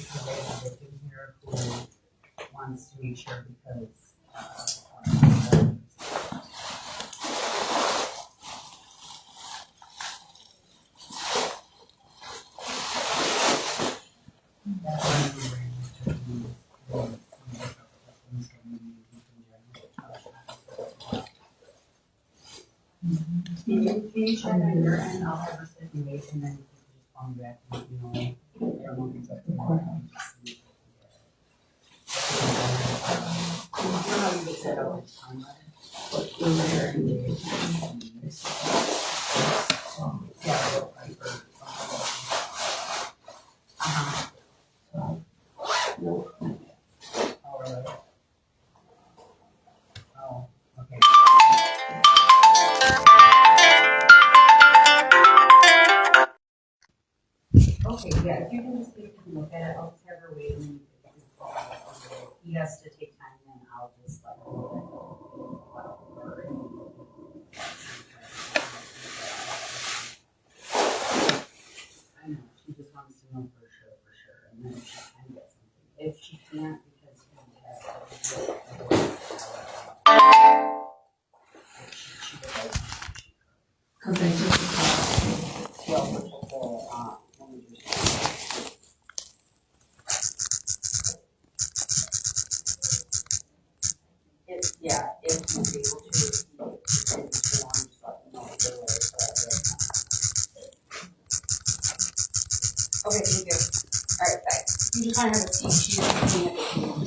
because they have a victim here who wants to make sure because can you check on your end? I'll have her sit and wait, and then you can just call me back and everyone's up to you know how you get set up with time, right? Okay, yeah, if you can just take a look at it, I'll just have her wait and he has to take time, then I'll just let him know. I know, she just wants to know for sure, and then she can get something. If she can't, because he has to because they just if he's able to, just let me know either way. Okay, thank you. All right, bye. You just want to have a seat. She's looking at the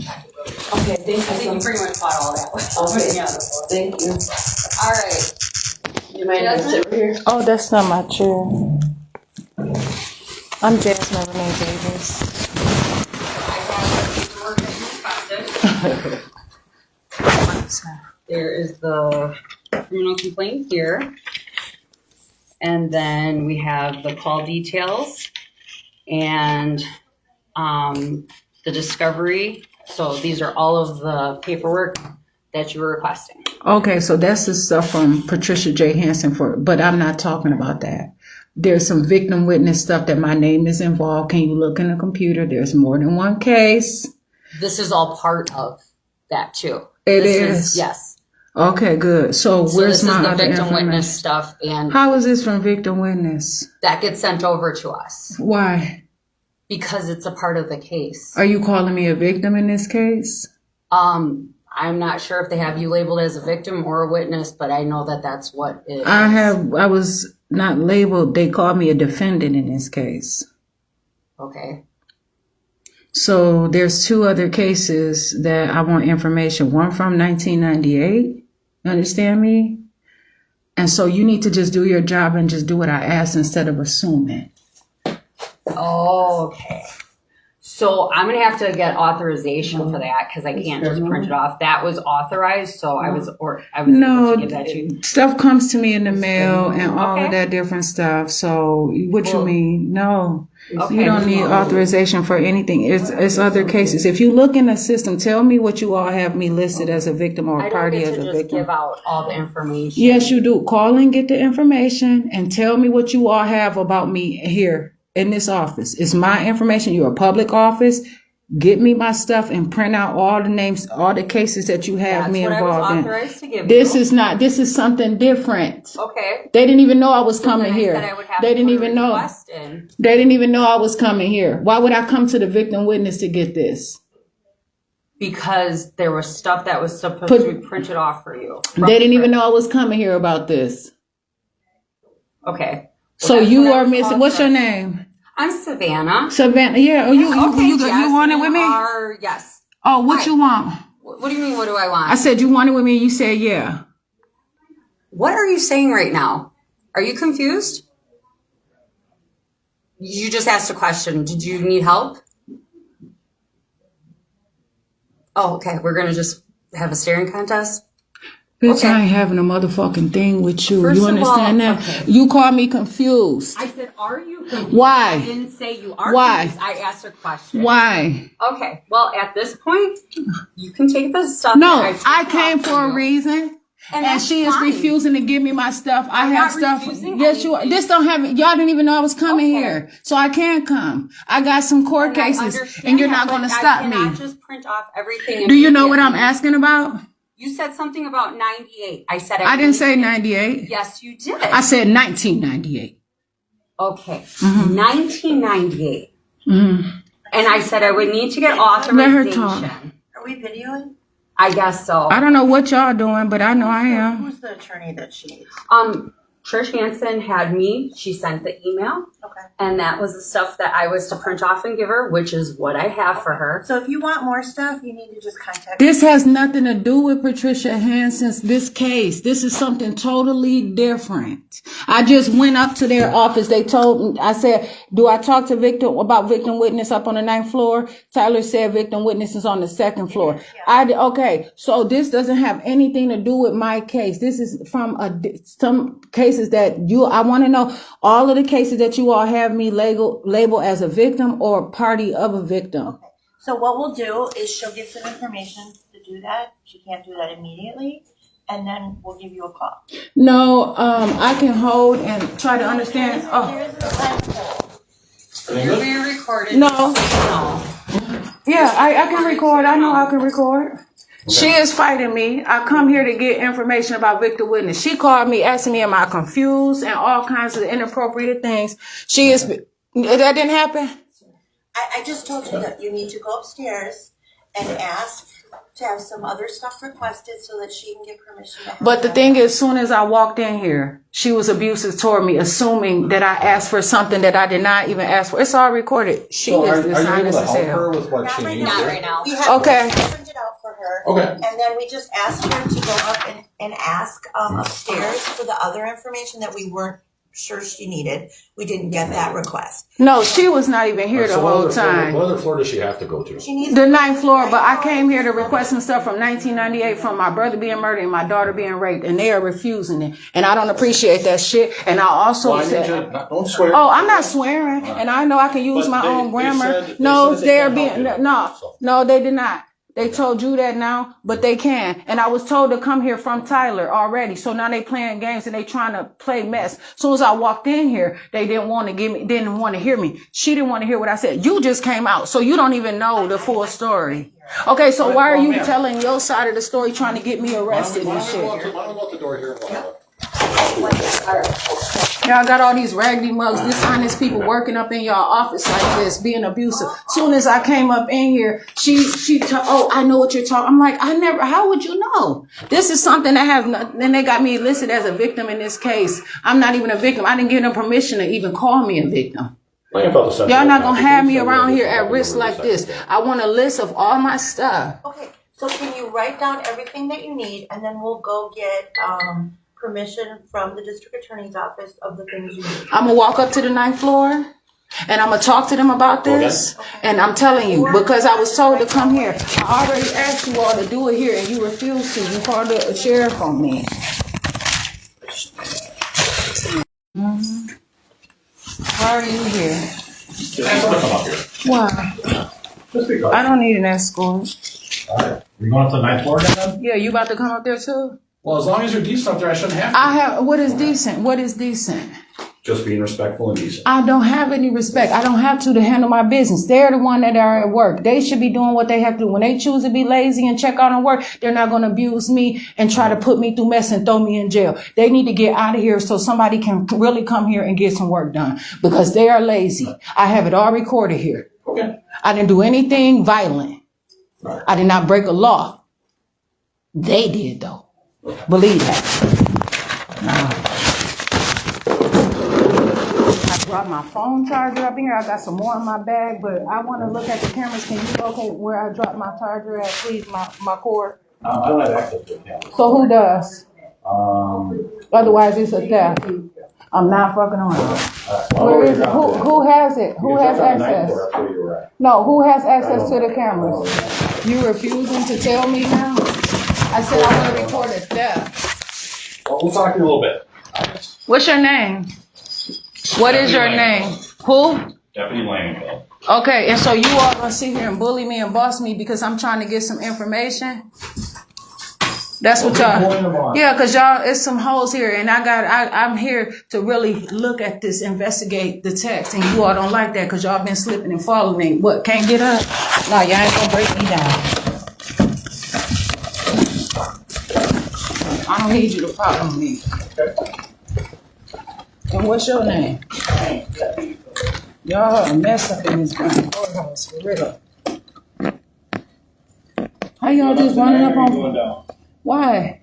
packet. Okay, thank you. I think you pretty much bought all that. Okay, yeah, thank you. All right. You might have to sit over here. Oh, that's not my chair. I'm Jasmine Renee Davis. There is the criminal complaint here. And then we have the call details and the discovery. So these are all of the paperwork that you were requesting. Okay, so that's the stuff from Patricia J. Hansen but I'm not talking about that. There's some victim witness stuff that my name is involved. Can you look in the computer? There's more than one case. This is all part of that too. It is? Yes. Okay, good. So where's my other victim information? witness stuff, and How is this from victim witness? that gets sent over to us Why? because it's a part of the case. Are you calling me a victim in this case? I'm not sure if they have you labeled as a victim or a witness, but I know that that's what it is. I was not labeled. They called me a defendant in this case. Okay. So there's two other cases that I want information. One from 1998. You understand me? And so you need to just do your job and just do what I ask instead of assuming. Okay. So I'm going to have to get authorization for that because I can't just print it off. That was authorized, so I was able to give that to you. Stuff comes to me in the mail and all Okay. of that different stuff. So what you mean? No. Okay. You don't need authorization for anything. It's other cases. If you look in the system, tell me what you all have me listed as a victim or I a don't party get as to a just victim. give out all the information. Yes, you do. Call and get the information and tell me what you all have about me here in this office. It's my information. You're a public office. Get me my stuff and print out all the names, all the cases that you have That's me what I was involved in. authorized to give This you. this is something different. Okay. They didn't even know I was coming Then I here. said I would have They to didn't put a even know. request in. They didn't even know I was coming here. Why would I come to the victim witness to get this? Because there was stuff that was supposed to be printed off for you. They didn't even know I was coming here about this. Okay. So that's you what I are was missing. What's your authorized. name? I'm Savannah. Savannah. Yeah. Oh, you want it with me? Yes. Oh, what Hi. you want? What do you mean, what do I want? I said you want it with me. You said yeah. What are you saying right now? Are you confused? You just asked a question. Did you need help? Oh, okay. We're going to just have a staring contest? Bitch, Okay. I ain't having a motherfucking thing with you. First You of all, understand that? okay. You call me confused. I said, are you confused? Why? I didn't say you are Why? confused. I asked a question. Why? Okay. Well, at this point, you can take the stuff. No, that I took came off for a you. reason. And that's she is fine. refusing to give me my stuff. I I'm have not stuff. refusing Yes, you are. anything. This don't have it. Y'all didn't even know I was coming Okay. here. So I can't come. I got some court And I cases understand and you're that, not going to but stop I cannot me. just print off everything. Do you know what I'm immediately. asking about? You said something about 98. I said I didn't say need- 98. Yes, you did. I said 1998. Okay. Mm-hmm. 1998. Mm-hmm. And I said I would need to get authorization. Let her talk. Are we videoing? I guess so. I don't know what y'all doing, but I know I am. Who's the attorney that she needs? Trish Hansen had me. She sent the email, Okay. and that was the stuff that I was to print off and give her, which is what I have for her. So if you want more stuff, you need to just contact. This has nothing to do with Patricia Hansen's this case. This is something totally different. I just went up to their office. They told me, I said, do I talk to victim witness up on the 9th floor? Tyler said victim witness is on the 2nd floor. Okay, so this doesn't have anything to do with my case. This is from some cases that I want to know all of the cases that you all have me labeled as a victim or party of a victim. So what we'll do is she'll get some information to do that. She can't do that immediately. And then we'll give you a call. No, I can hold and try to understand. Oh, There isn't a time code. You're being recorded. no. No. Yeah, I can record. I know I can record. She is fighting me. I come here to get information about Victor Witness. She called me asking me, am I confused and all kinds of inappropriate things. That didn't happen? I just told you that you need to go upstairs and ask to have some other stuff requested so that she can get permission to have But the that. thing is, as soon as I walked in here, she was abusive toward me, assuming that I asked for something that I did not even ask for. It's all recorded. She So is are you able dishonest to as help her hell. with what Not she right needs? now. Not right now. We have Okay. to print it out for her. Okay. And then we just asked her to go up and ask upstairs for the other information that we weren't sure she needed. We didn't get that request. No, she was not even here the So what whole other floor- time. What other floor does she have to go to? She needs The 9th floor, but I came here to request some stuff from 1998 from my brother being murdered and my daughter being raped, and they are refusing it. And I don't appreciate that shit. And I also Well, I need said, you to, don't swear. oh, I'm not swearing, and I know I can use But my they- own they grammar. said- No, they they're can't being, help you. no, So- no, they did not. They told you that now, but they can. And I was told to come here from Tyler already. So now they playing games and they trying to play mess. As soon as I walked in here, they didn't want to didn't want to hear me. She didn't want to hear what I said. You just came out, so you don't even know the full story. Okay, so why are you telling your side of the story trying to get me arrested and shit? Why don't we go out the door here and Y'all got all these raggedy mugs, dishonest people working up in y'all office like this, being abusive. Soon as I came up in here, oh, I know what you're talking. I'm like, how would you know? This is something that then they got me listed as a victim in this case. I'm not even a victim. I didn't give them permission to even call me a victim. Y'all not gonna have me around here at risk like this. I want a list of all my stuff. Okay, so can you write down everything that you need and then we'll go get permission from the district attorney's office of the things you need. I'm gonna walk up to the 9th floor and I'm gonna talk to them about this. And I'm telling you, because I was told to come here. I already asked you all to do it here and you refused to. You called the sheriff on me. Why are you here? Why? Just because. I don't need an escort. Alright. You going up to the 9th floor again then? Yeah, you about to come up there too? Well, as long as you're decent up there, I shouldn't have to. What is decent? What is decent? Just being respectful and decent. I don't have any respect. I don't have to handle my business. They're the one that are at work. They should be doing what they have to do. When they choose to be lazy and check out on work, they're not going to abuse me and try to put me through mess and throw me in jail. They need to get out of here so somebody can really come here and get some work done because they are lazy. I have it all recorded here. Okay. I didn't do anything violent. I did not break a law. They did though. Believe that. I brought my phone charger up in here. I got some more in my bag, but I want to look at the cameras. Can you locate where I dropped my charger at, please, my cord? I don't have access to the camera. So who does? Otherwise, it's a theft. I'm not fucking around. Where is it? Who has it? Who has access? No, who has access to the cameras? You refusing to tell me now? I said I want to record a theft. Well, we'll talk to you a little bit. What's your name? What is your name? Who? Deputy Langfield. Okay, and so you all gonna sit here and bully me and boss me because I'm trying to get some information? That's what y'all. Point of honor. Yeah, cause y'all, it's some holes here, and I'm here to really look at this, investigate the text, and you all don't like that, cause y'all been slipping and following. What? Can't get up? No, y'all ain't gonna break me down. I don't need you to follow me. And what's your name? Y'all a mess up in this courthouse for real. How y'all just running up on? Why?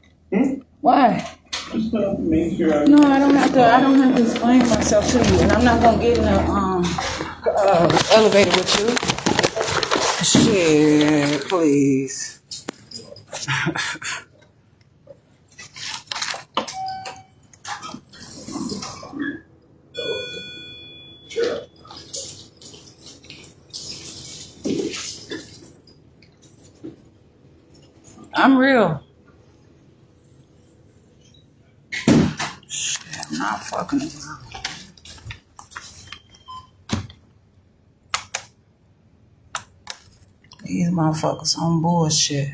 Why? Just make sure. No, I don't have to explain myself to you, and I'm not gonna get in the elevator with you. Shit, please. Sure. I'm real. Shit, I'm not fucking around. These motherfuckers on bullshit.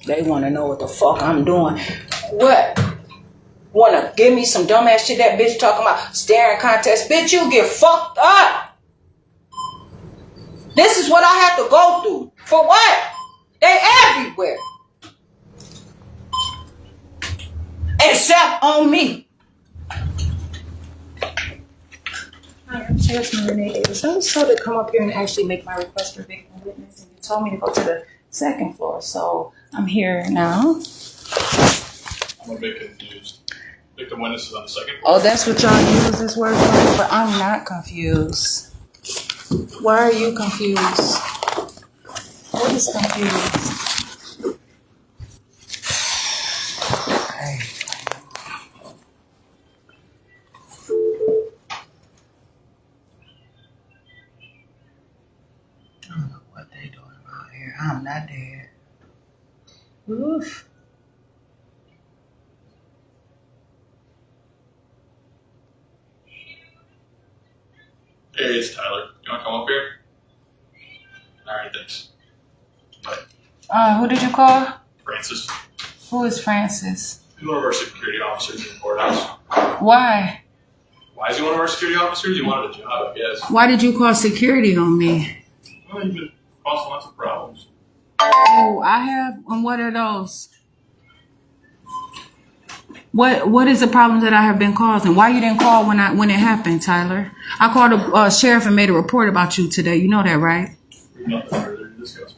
They want to know what the fuck I'm doing. What? Want to give me some dumbass shit that bitch talking about staring contest? Bitch, you get fucked up. This is what I have to go through. For what? They everywhere. Except on me. Hi, I'm Jasmine Renee Davis. I was told to come up here and actually make my request for victim witness, and you told me to go to the second floor, so I'm here now. I'm a bit confused. Victim witness is on the second floor. Oh, that's what y'all use this word for? But I'm not confused. Why are you confused? What is confused? Okay. I don't know what they doing out here. I'm not dead. Oof. Hey, it's Tyler. You want to come up here? All right, thanks. Bye. Who did you call? Francis. Who is Francis? He's one of our security officers in the courthouse. Why? Why is he one of our security officers? He wanted a job, I guess. Why did you call security on me? Well, he's been causing lots of problems. Oh, I have. And what are those? What is the problem that I have been causing? Why you didn't call when it happened, Tyler? I called the sheriff and made a report about you today. You know that, right? There's nothing further to discuss.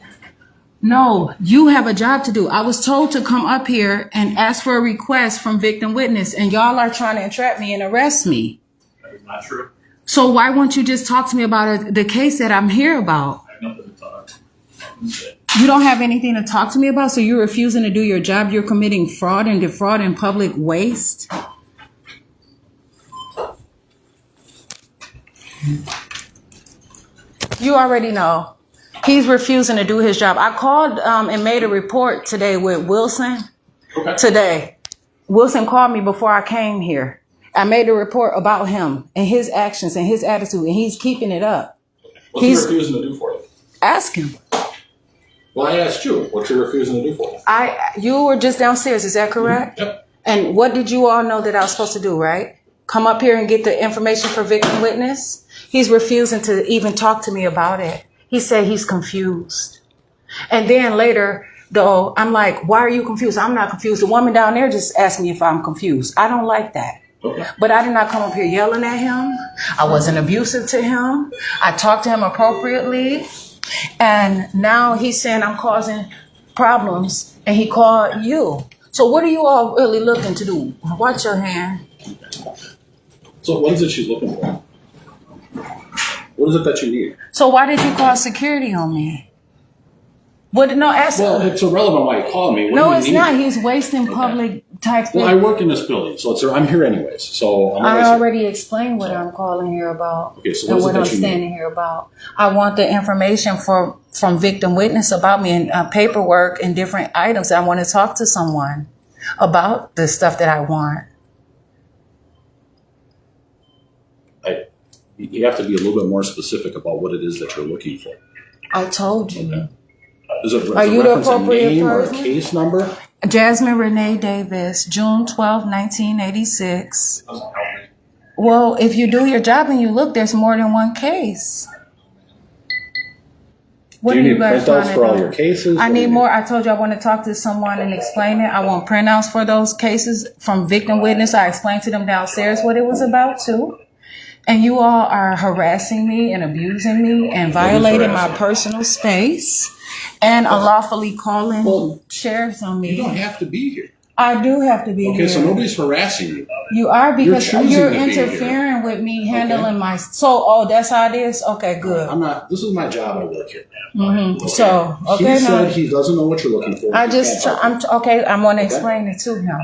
No, you have a job to do. I was told to come up here and ask for a request from victim witness, and y'all are trying to entrap me and arrest me. That is not true. So why won't you just talk to me about the case that I'm here about? I have nothing to talk. Nothing to say. You don't have anything to talk to me about, so you're refusing to do your job. You're committing fraud and defraud and public waste. You already know. He's refusing to do his job. I called and made a report today with Wilson. Okay. Today. Wilson called me before I came here. I made a report about him and his actions and his attitude, and he's keeping it up. What's he refusing to do for you? Ask him. Well, I asked you. What's he refusing to do for you? You were just downstairs, is that correct? Yep. And what did you all know that I was supposed to do, right? Come up here and get the information for victim witness? He's refusing to even talk to me about it. He said he's confused. And then later, though, I'm like, why are you confused? I'm not confused. The woman down there just asked me if I'm confused. I don't like that. Okay. But I did not come up here yelling at him. I wasn't abusive to him. I talked to him appropriately. And now he's saying I'm causing problems, and he called you. So what are you all really looking to do? Watch your hand. So what is it she's looking for? What is it that you need? So why did you call security on me? What? No, ask. Well, it's irrelevant why you called me. What No, do you it's need? not. He's wasting public taxpayer. Well, I work in this building, so I'm here anyways. So I'm I always already explained what I'm calling here about. Okay, so and what is what it that I'm you need? standing here about. I want the information from victim witness about me and paperwork and different items. I want to talk to someone about the stuff that I want. You have to be a little bit more specific about what it is that you're looking for. I told you. Is it Are you the reference a appropriate name or a person? case number? Jasmine Renee Davis, June 12, 1986. Doesn't help me. Well, if you do your job and you look, there's more than one case. What Do are you you need guys printouts trying for to all do? your cases? I What do need you more. I told you I want to talk to someone and explain it. I want printouts for those cases from victim witness. I explained to them downstairs what it was about too. And you all are harassing me and abusing me and violating my harassing? personal space and unlawfully calling Well, sheriffs on You don't me. have to be here. I do have to be Okay, here. so nobody's harassing you. You are because choosing you're to be here. interfering with me handling my. So, oh, that's how it is. Okay, good. I'm not. This is my job. I work here. So, okay, He now said he doesn't know what you're looking for. I He just, can't help you. I'm okay. I'm going to explain it to him.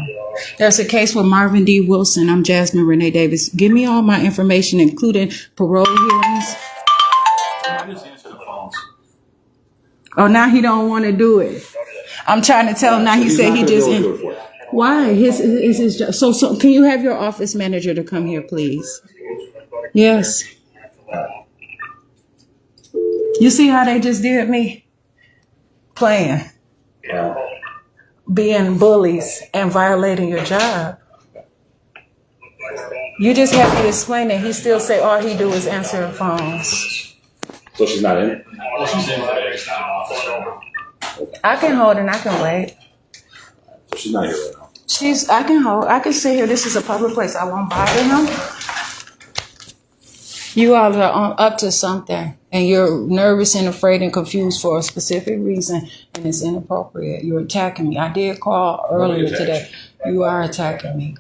There's a case with Marvin D. Wilson. I'm Jasmine Renee Davis. Give me all my information, including parole hearings. I just answer the phones. Oh, now he don't want to do it. I'm trying to tell him now. He He's said not he gonna just. be able to do it for you. Why? His job. So can you have your office manager to come here, please? Yes. You see how they just did me? Playing, being bullies and violating your job. You just have to explain it. He still say all he do is answer the phones. So she's not in. Well, she's in today. It's not an office hour. I can hold and I can wait. So she's not here right now. I can hold. I can sit here. This is a public place. I won't bother him. You all are up to something, and you're nervous and afraid and confused for a specific reason, and it's inappropriate. You're attacking me. I did call earlier Nobody today. attacked You are attacking me.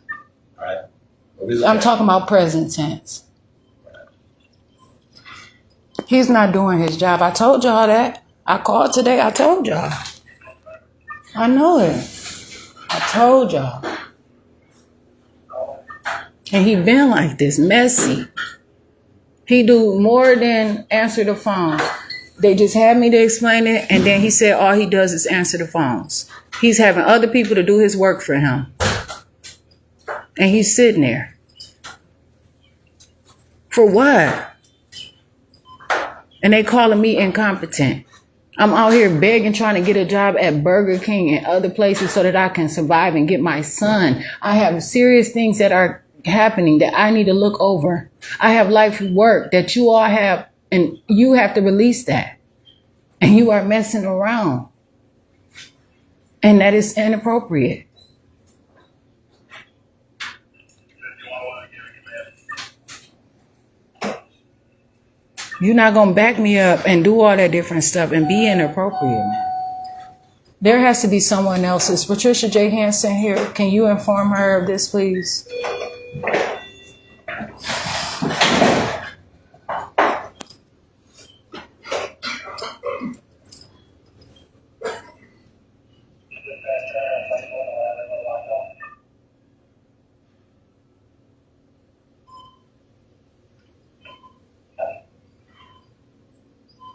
All right. Nobody's I'm attacking. talking about present tense. He's not doing his job. I told y'all that. I called today. I told y'all. I know it. I told y'all. And he been like this, messy. He do more than answer the phone. They just had me to explain it, and then he said all he does is answer the phones. He's having other people to do his work for him. And he's sitting there. For what? And they calling me incompetent. I'm out here begging, trying to get a job at Burger King and other places so that I can survive and get my son. I have serious things that are happening that I need to look over. I have life work that you all have, and you have to release that. And you are messing around. And that is inappropriate. You're not going to back me up and do all that different stuff and be inappropriate, man. There has to be someone else. Is Patricia J. Hansen here? Can you inform her of this, please?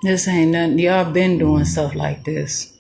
This ain't nothing. Y'all been doing stuff like this.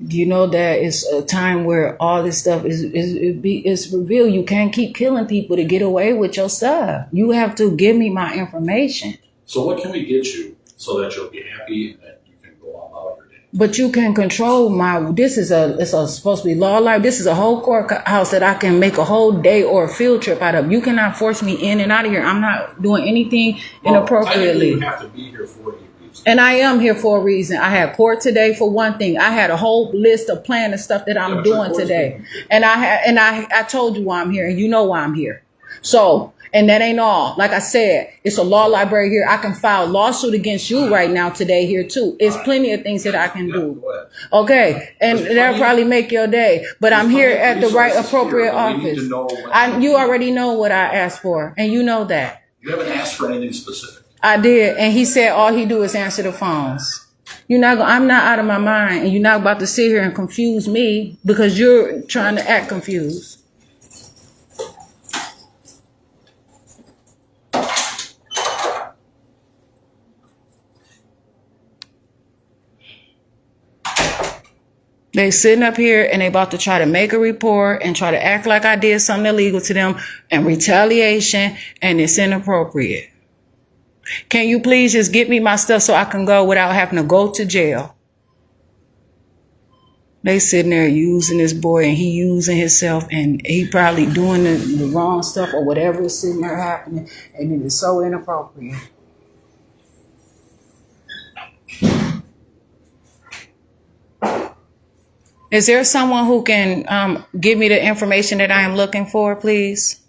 You know that it's a time where all this stuff is revealed. You can't keep killing people to get away with your stuff. You have to give me my information. So what can we get you so that you'll be happy and that you can go on about your day? But you can control it's supposed to be law life. This is a whole courthouse that I can make a whole day or a field trip out of. You cannot force me in and out of here. I'm not doing anything inappropriately. You have to be here for a reason. And I am here for a reason. I had court today for one thing. I had a whole list of plan and stuff that I'm Yeah, doing today. And I told you why I'm here, and you know why I'm here. So, and that ain't all. Like I said, it's a law library here. I can file a lawsuit against you right now today here too. It's plenty of things that I can do. Go ahead. Okay, and that'll probably make your day. But I'm here at the right appropriate office. You already know what I asked for, and you know that. You haven't asked for anything specific. I did, and he said all he do is answer the phones. I'm not out of my mind, and you're not about to sit here and confuse me because you're trying to act confused. They sitting up here and they about to try to make a report and try to act like I did something illegal to them and retaliation, and it's inappropriate. Can you please just get me my stuff so I can go without having to go to jail? They sitting there using this boy and he using himself and he probably doing the wrong stuff or whatever is sitting there happening, and it is so inappropriate. Is there someone who can give me the information that I am looking for, please?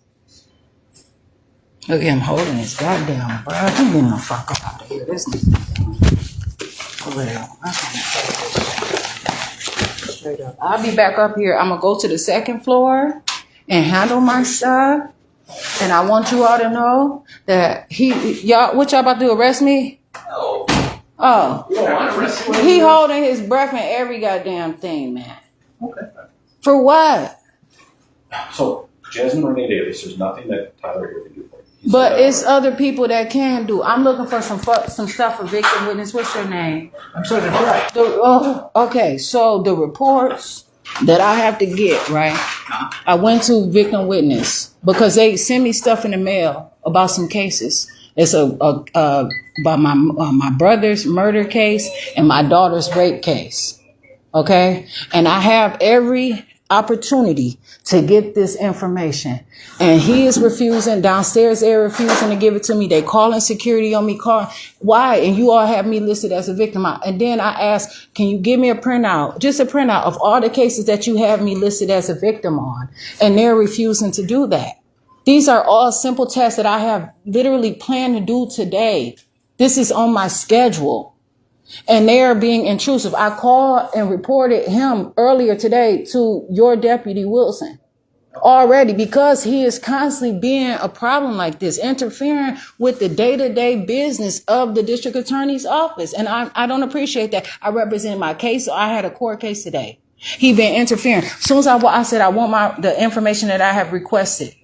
Look at him holding his goddamn bro. He getting the fuck up out of here. This nigga. Well, I can't straight up. I'll be back up here. I'm gonna go to the second floor and handle my stuff. And I want you all to know that y'all, what y'all about to do? Arrest me? No. Oh. You don't want to arrest me. He holding his breath in every goddamn thing, man. Okay. For what? So, Jasmine Renee Davis, there's nothing that Tyler here can do for you. He But said, it's other people that can do. I'm looking for some stuff for victim witness. What's your name? I'm sorry, that's right. Okay, so the reports that I have to get, right? I went to victim witness because they send me stuff in the mail about some cases. It's about my brother's murder case and my daughter's rape case. Okay, and I have every opportunity to get this information, and he is refusing. Downstairs, they're refusing to give it to me. They calling security on me. Why? And you all have me listed as a victim. And then I asked, can you give me a printout, just a printout of all the cases that you have me listed as a victim on? And they're refusing to do that. These are all simple tests that I have literally planned to do today. This is on my schedule. And they are being intrusive. I called and reported him earlier today to your deputy Wilson already because he is constantly being a problem like this, interfering with the day-to-day business of the district attorney's office. And I don't appreciate that. I represent my case. So I had a court case today. He been interfering. As soon as I said I want the information that I have requested.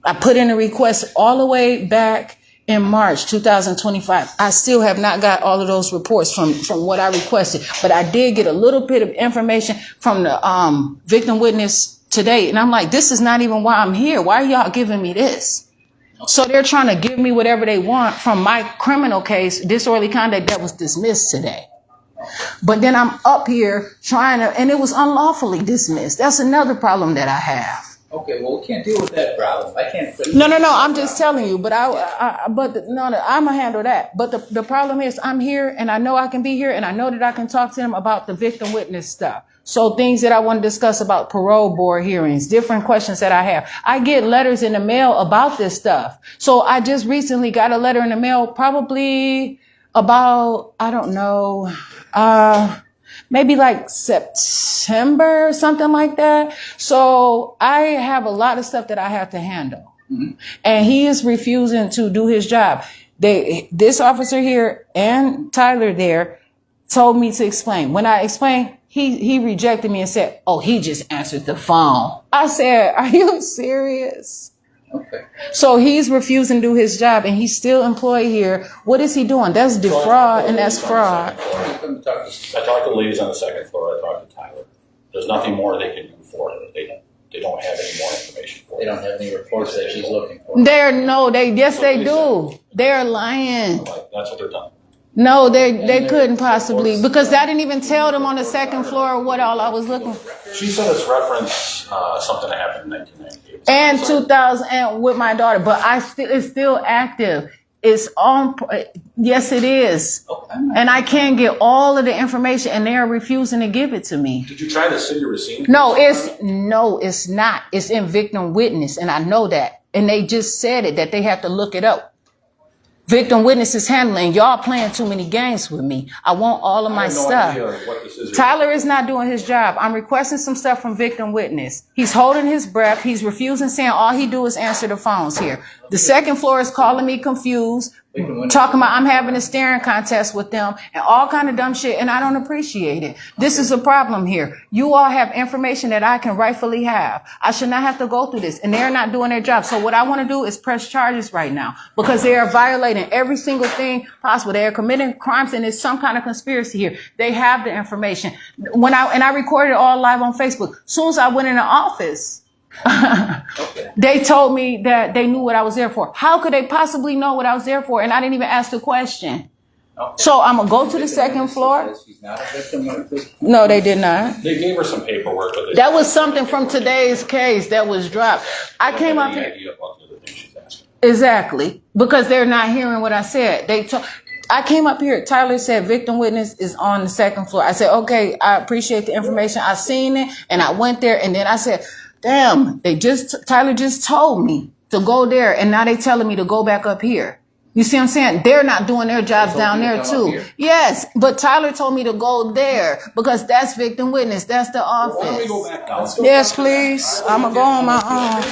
I put in a request all the way back in March 2025. I still have not got all of those reports from what I requested, but I did get a little bit of information from the victim witness today. And I'm like, this is not even why I'm here. Why are y'all giving me this? So they're trying to give me whatever they want from my criminal case, disorderly conduct that was dismissed today. But then I'm up here and it was unlawfully dismissed. That's another problem that I have. Okay, well, we can't deal with that problem. I can't. No. I'm just telling you. But I'm gonna handle that. But the problem is, I'm here, and I know I can be here, and I know that I can talk to them about the victim witness stuff. So things that I want to discuss about parole board hearings, different questions that I have. I get letters in the mail about this stuff. So I just recently got a letter in the mail, probably about maybe like September or something like that. So I have a lot of stuff that I have to handle. Mm-hmm. And he is refusing to do his job. This officer here and Tyler there told me to explain. When I explained, he rejected me and said, oh, he just answered the phone. I said, are you serious? Okay. So he's refusing to do his job, and he's still employed here. What is he doing? That's defraud, and that's fraud. I talked to the ladies on the second floor. I talked to Tyler. There's nothing more they can do for her. They don't have any more information for her. They don't have any reports that she's looking for. Yes, they do. They're lying. That's what they're done. No, they couldn't possibly, because I didn't even tell them on the second floor what all I was looking for. She said it's reference something that happened in 1998. And 2000 and with my daughter, but it's still active. It's on. Yes, it is. Okay. And I can't get all of the information, and they are refusing to give it to me. Did you try the city receipt? No, it's not. It's in victim witness, and I know that. And they just said it, that they have to look it up. Victim witness is handling. Y'all playing too many games with me. I want all of my stuff. Tyler is not doing his job. I'm requesting some stuff from victim witness. He's holding his breath. He's refusing, saying all he do is answer the phones here. The second floor is calling me confused. We can win it. talking about I'm having a staring contest with them and all kind of dumb shit, and I don't appreciate it. This is a problem here. You all have information that I can rightfully have. I should not have to go through this, and they're not doing their job. So what I want to do is press charges right now because they are violating every single thing possible. They are committing crimes, and there's some kind of conspiracy here. They have the information. I recorded it all live on Facebook. As soon as I went in the office, Okay. they told me that they knew what I was there for. How could they possibly know what I was there for? And I didn't even ask the question. Okay. So I'm going to go to the second floor. Says she's not a victim of this. No, they did not. They gave her some paperwork, but they. That was something from today's case that was dropped. I came up Any here. idea about the other thing she's asking. Exactly. Because they're not hearing what I said. I came up here. Tyler said victim witness is on the second floor. I said, okay, I appreciate the information. I seen it and I went there and then I said, damn, Tyler just told me to go there and now they telling me to go back up here. You see what I'm saying? They're not doing their jobs told down you to there come too. up here? Yes, but Tyler told me to go there because that's victim witness. That's the office. Why don't we go back down? Yes, please. I'm gonna go on my own.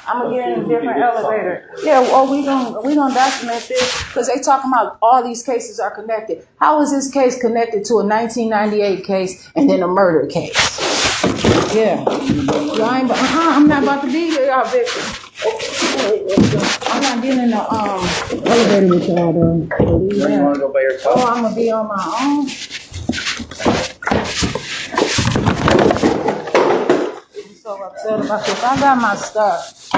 I'm gonna get in a different elevator. Yeah, well, we gonna document this because they talking about all these cases are connected. How is this case connected to a 1998 case and then a murder case? Yeah, I'm not about to be y'all victim. I'm not getting in the elevator with y'all though. You don't want to go by yourself? Oh, I'm gonna be on my own. I'm so upset about this. I got my stuff.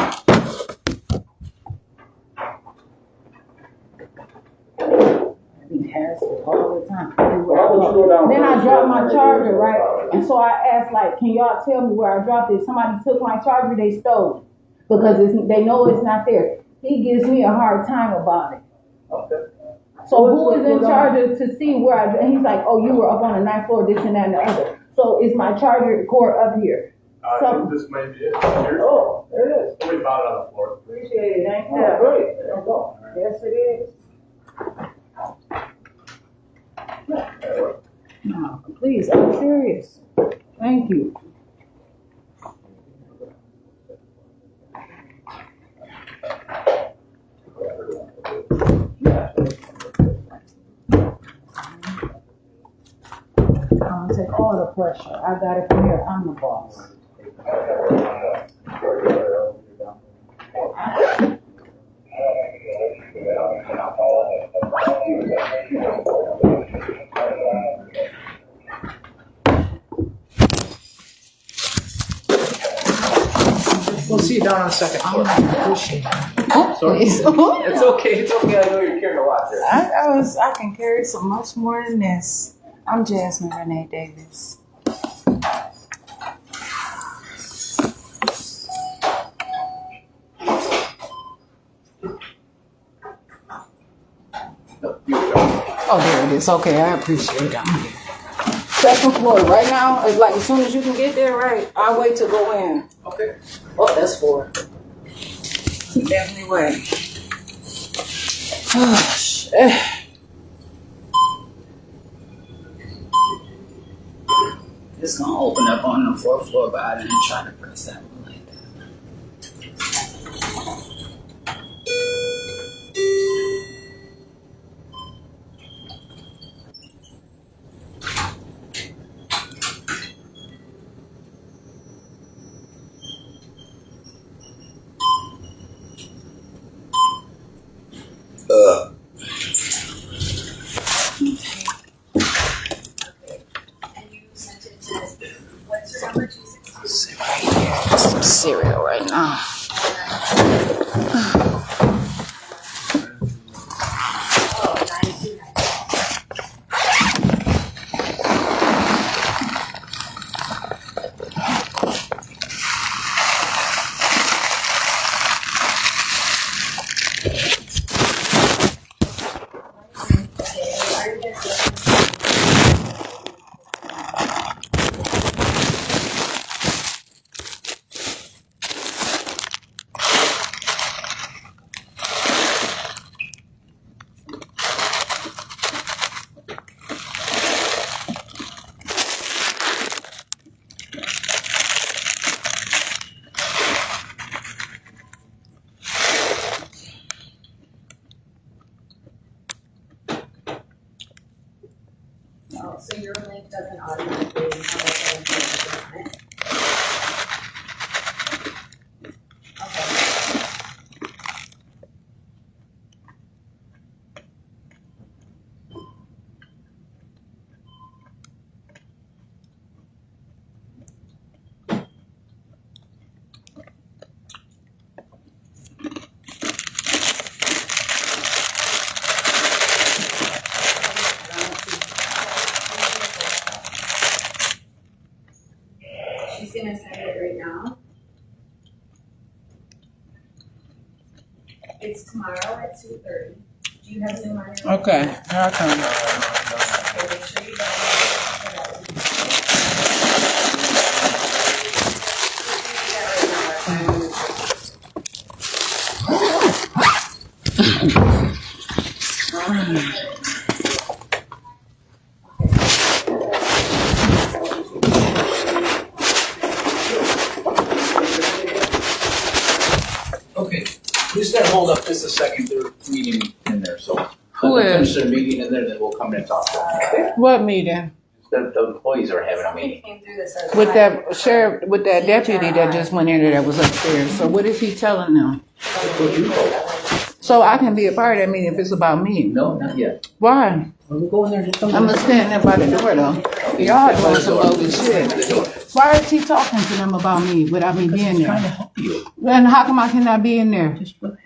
He has it all the time. Then I dropped my charger, right? And so I asked, like, can y'all tell me where I dropped it? Somebody took my charger, they stole it. Because they know it's not there. He gives me a hard time about it. Okay. So who is in charge to see where and he's like, oh, you were up on the 9th floor, this and that and the other. So is my charger cord up here? This may be it. Here's, Oh, there it is. we found it on the floor. Appreciate it. Thank you. Great. There you go. Yes, it is. No, please, I'm serious. Thank you. I'm gonna take all the pressure. I got it from here. I'm the boss. We'll see you down on the second floor. Appreciate it. Oh, please. It's okay. It's okay. I know you're carrying a lot there. I can carry so much more than this. I'm Jasmine Renee Davis. Oh, there it is. Okay, I appreciate it. Second floor. Right now, it's like as soon as you can get there, right? I'll wait to go in. Okay. Oh, that's 4. Definitely wait. Oh, shit. It's gonna open up on the 4th floor, but I didn't try to press that one like that. Sit right here. Get some cereal right now. She's gonna send it right now. It's tomorrow at 2:30. Do you have Zoom on your? Okay, here I come. Okay, make sure you Okay, who's gonna hold up just a second, they're meeting in there, so. Who let them is? finish their meeting in there, then we'll come in and talk to them. What meeting? The employees are having a meeting. came through this as With that sheriff, with that deputy that just went in there that was upstairs. So what is he telling them? So I can be a part of that meeting if it's about me. No, not yet. Why? We'll go in there, just come I'm gonna stand there by the door though. Y'all doing some bogus shit. Why is he talking to them about me without me being Trying to there? help you. Then how come I cannot be in there? Just relax.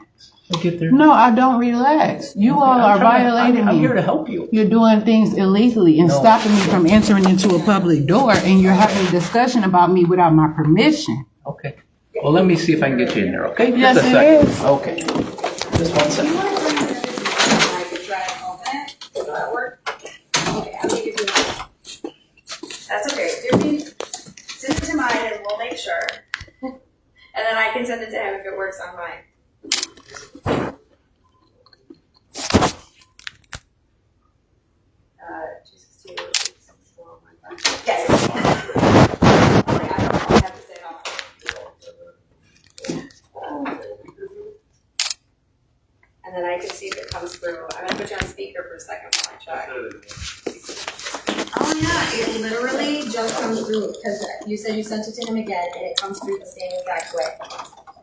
We'll get there. No, I don't relax. You all are violating I'm here me. to help you. You're doing things illegally and No. stopping me from entering into a public door, and you're having a discussion about me without my permission. Okay. Well, let me see if I can get you in there, okay? Yes, Just a it second. is. Okay. Just one second. I could try and open it. Will that work? Okay, I'll give you one. That's okay. Give me, send it to mine and we'll make sure. And then I can send it to him if it works on mine. Yes. Okay, I don't have to say how much. And then I can see if it comes through. I'm gonna put you on speaker for a second while I check. Oh yeah, it literally just comes through because you said you sent it to him again and it comes through the same exact way.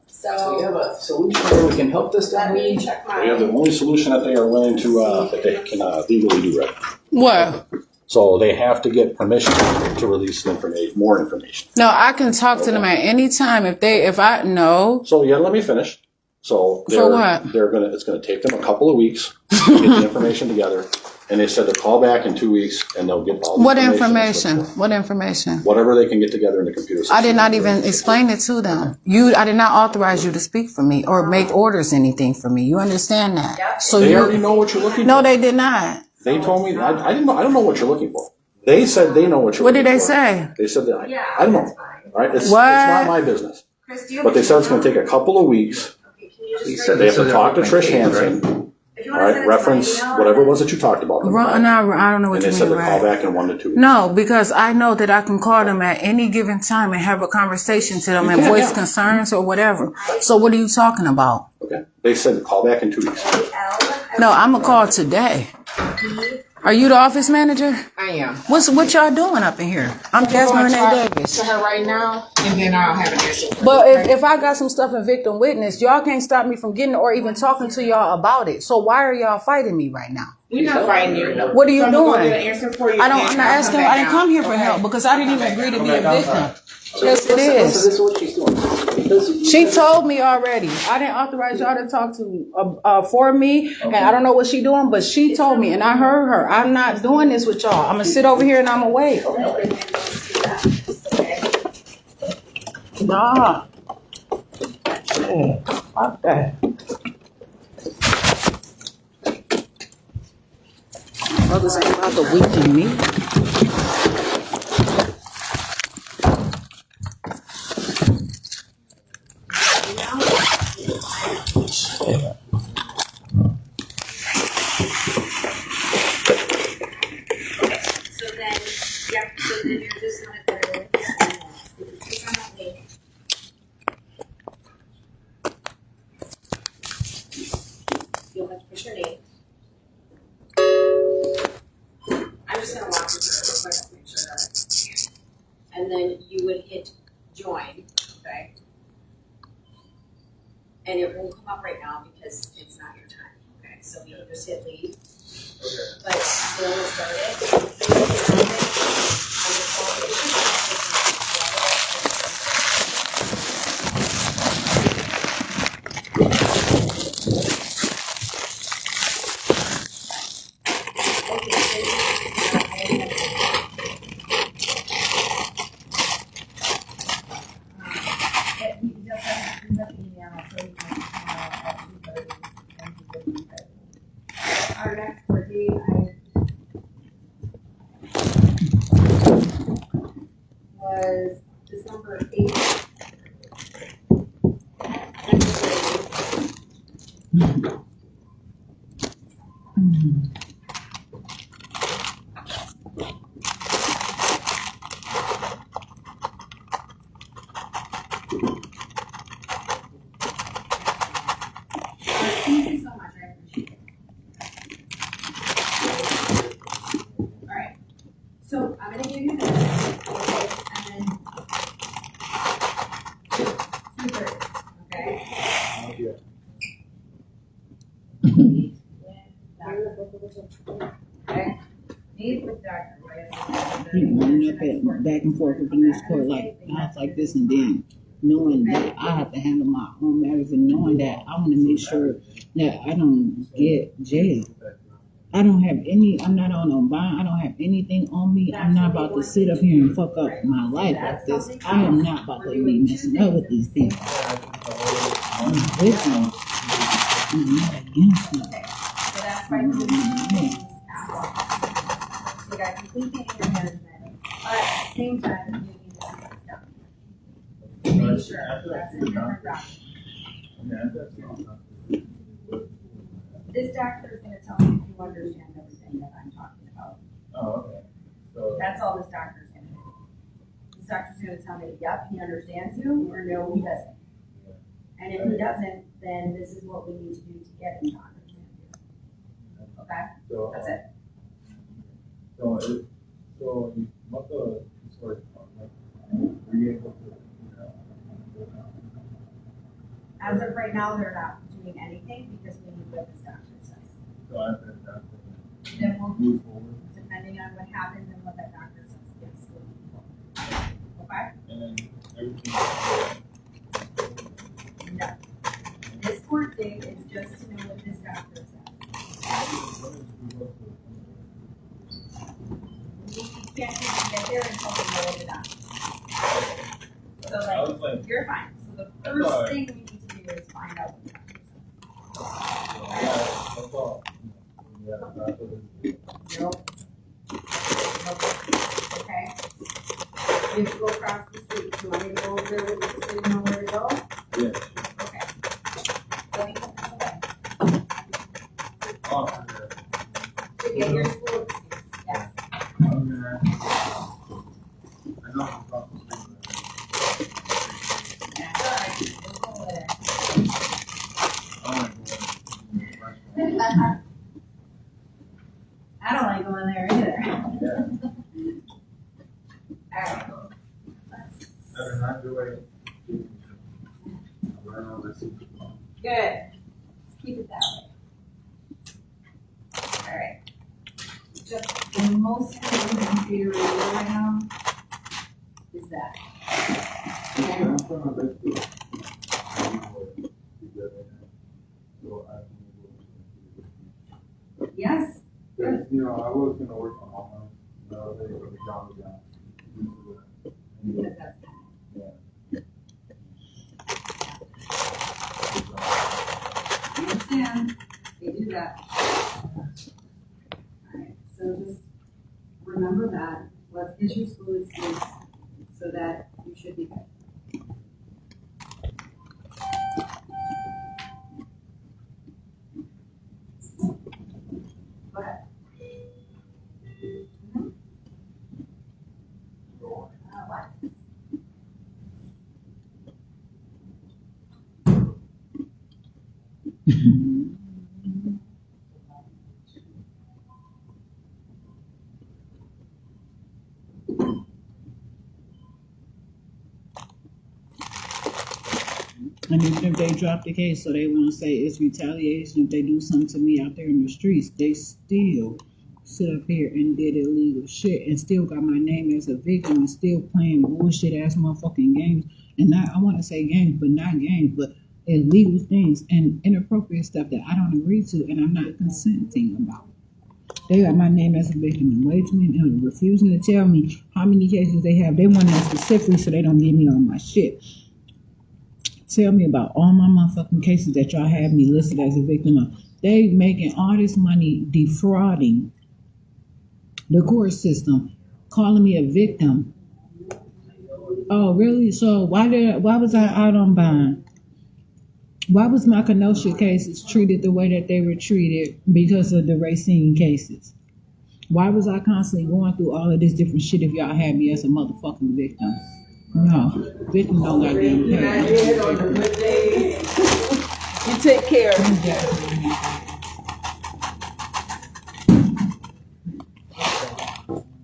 So we So have a solution where we can help this let guy. me check We have the mine. only solution that they are willing to, that they can legally do right now. What? So they have to get permission to release the information, more information. No, I can talk to them at any time if I know. So yeah, let me finish. So For what? it's gonna take them a couple of weeks to get the information together. And they said to call back in 2 weeks and they'll get all the What information. information? What information? Whatever they can get together in the computer system. I did not even explain it to them. I did not authorize you to speak for me or make orders anything for me. You understand that? Yep. So They already you, know what you're looking for. no, they did not. They told me, I didn't know, I don't know what you're looking for. They said they know what you're What looking did for. they say? They said that, Yeah, I don't know. that's fine. All right, it's What? not my business. Chris, do you have But they an said it's gonna email? take a couple of weeks. Okay, can you just He write- said They have So to they're talk to my Trish page, right? Hansen, If you all wanna right, send it to my reference email, whatever it then- was that you talked about. them. No, I don't know what And you they said mean, to call right? back in 1 to 2 weeks. No, because I know that I can call them at any given time and have a conversation to them You and can, voice yeah. concerns or whatever. So what are you talking about? Okay, they said to call back in 2 weeks. No, I'm gonna call today. Are you the office manager? I am. What y'all doing up in here? I'm Jasmine Renee Davis. To her right now, and then I'll have an answer. for But you. if I got some stuff in victim witness, y'all can't stop me from getting or even talking to y'all about it. So why are y'all fighting me right now? We're not fighting you. What are you So I'm gonna go doing? get an answer for you, I'm and not I'll asking. back I didn't out. come here for Okay. help because I didn't even agree to be a victim. Yes, it So this is. is what she's doing. Because She told me already. I didn't authorize y'all to talk to for me, and I don't know what she doing, but she told me, and I heard her. I'm not doing this with y'all. I'm gonna sit over here and I'm gonna wait. Nah. Shit. Fuck that. Brothers ain't about to weaken me. So then, yep, so then you're just gonna put it in here and then click on that link. You'll have to put your name. I'm just gonna walk you through it real quick to make sure that. And then you would hit join, okay? And it won't come up right now because it's not your time, okay? So you just hit leave. But when we started, December 8th. Thank you so much, I appreciate it. Alright, so I'm gonna give you this, okay, and then 2:30, okay? Okay, meet with Dr. Reyes. Keep running up and back and forth within this court like house like this, and then knowing that I have to handle my own matters, and knowing that I want to make sure that I don't get jailed. I don't have any, I'm not on no bond, I don't have anything on me. I'm not about to sit up here and fuck up my life like this. I am not about to be messing up with these people. I'm with them. I'm not against them. So that's why we need things at once. So you got complete thing in your management, but at the same time, you need to have this done. Make sure that's in your route. This doctor is gonna tell me if you understand everything that I'm talking about. Oh, okay. So, That's all this doctor's gonna do. This doctor's gonna tell me, yep, he understands you, or no, he doesn't. And if he doesn't, then this is what we need to do to get him to understand you. Okay, so, that's it. so what the, sorry, were you able to, As of right now, they're not doing anything because we need what this doctor says. so I've been, Then we'll, move forward, depending on what happens and what that doctor says, yes, we'll move forward. Okay? and then everything. No. This court date is just to know what this doctor says. We can't even get there until we know what the doctor says. So I was like, you're fine. So the That's first all right. thing we need to do is find out what the doctor says. that's all. Yeah, that's what it is. Nope. Okay? You have to go across the street. Do you want me to go over there with you so you know where to go? Yeah. Okay. Let me put this away. Oh, To get your school excuse. Yes. I'm gonna, I know I'm talking to you. That's all right. We'll go there. I want to go in the restaurant. I don't like going there either. Yeah. Alright. Better not do it. Learn all this. Good. Let's keep it that way. Alright. Just the most important thing for you right now is that. Okay? I'm trying my best to do together. So I can Yes? because, you know, I was gonna work on all my other days, but the job was down. Because that's. Yeah. I understand. They do that. Alright, so just remember that. Let's get your school excuse so that you should be good. Go ahead. What? And even if they drop the case, so they want to say it's retaliation, if they do something to me out there in the streets, they still sit up here and did illegal shit and still got my name as a victim and still playing bullshit ass motherfucking games. And not, I want to say games, but not games, but illegal things and inappropriate stuff that I don't agree to and I'm not consenting about. They got my name as a victim and way too many, and refusing to tell me how many cases they have. They want that specifically so they don't give me all my shit. Tell me about all my motherfucking cases that y'all have me listed as a victim of. They making all this money defrauding the court system, calling me a victim Oh, really? So why was I out on bond? Why was my Kenosha cases treated the way that they were treated because of the Racine cases? Why was I constantly going through all of this different shit if y'all had me as a motherfucking victim? No, victim don't goddamn pay. You take care.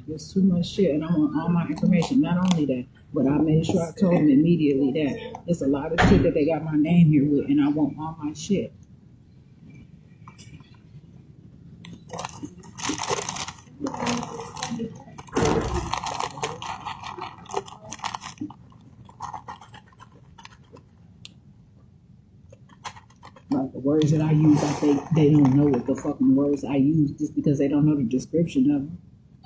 There's too much shit, and I want all my information. Not only that, but I made sure I told them immediately that it's a lot of shit that they got my name here with, and I want all my shit. Like the words that I use, I think they don't know what the fucking words I use just because they don't know the description of them.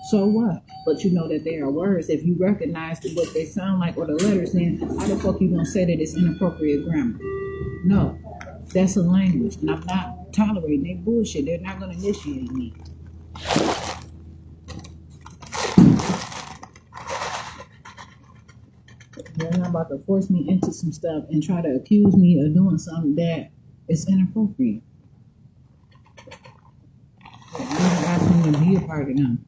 So what? But you know that they are words. If you recognize what they sound like or the letters, then how the fuck you gonna say that it's inappropriate grammar? No, that's a language, and I'm not tolerating their bullshit. They're not gonna initiate me. They're not about to force me into some stuff and try to accuse me of doing something that is inappropriate. I'm not asking to be a part of them.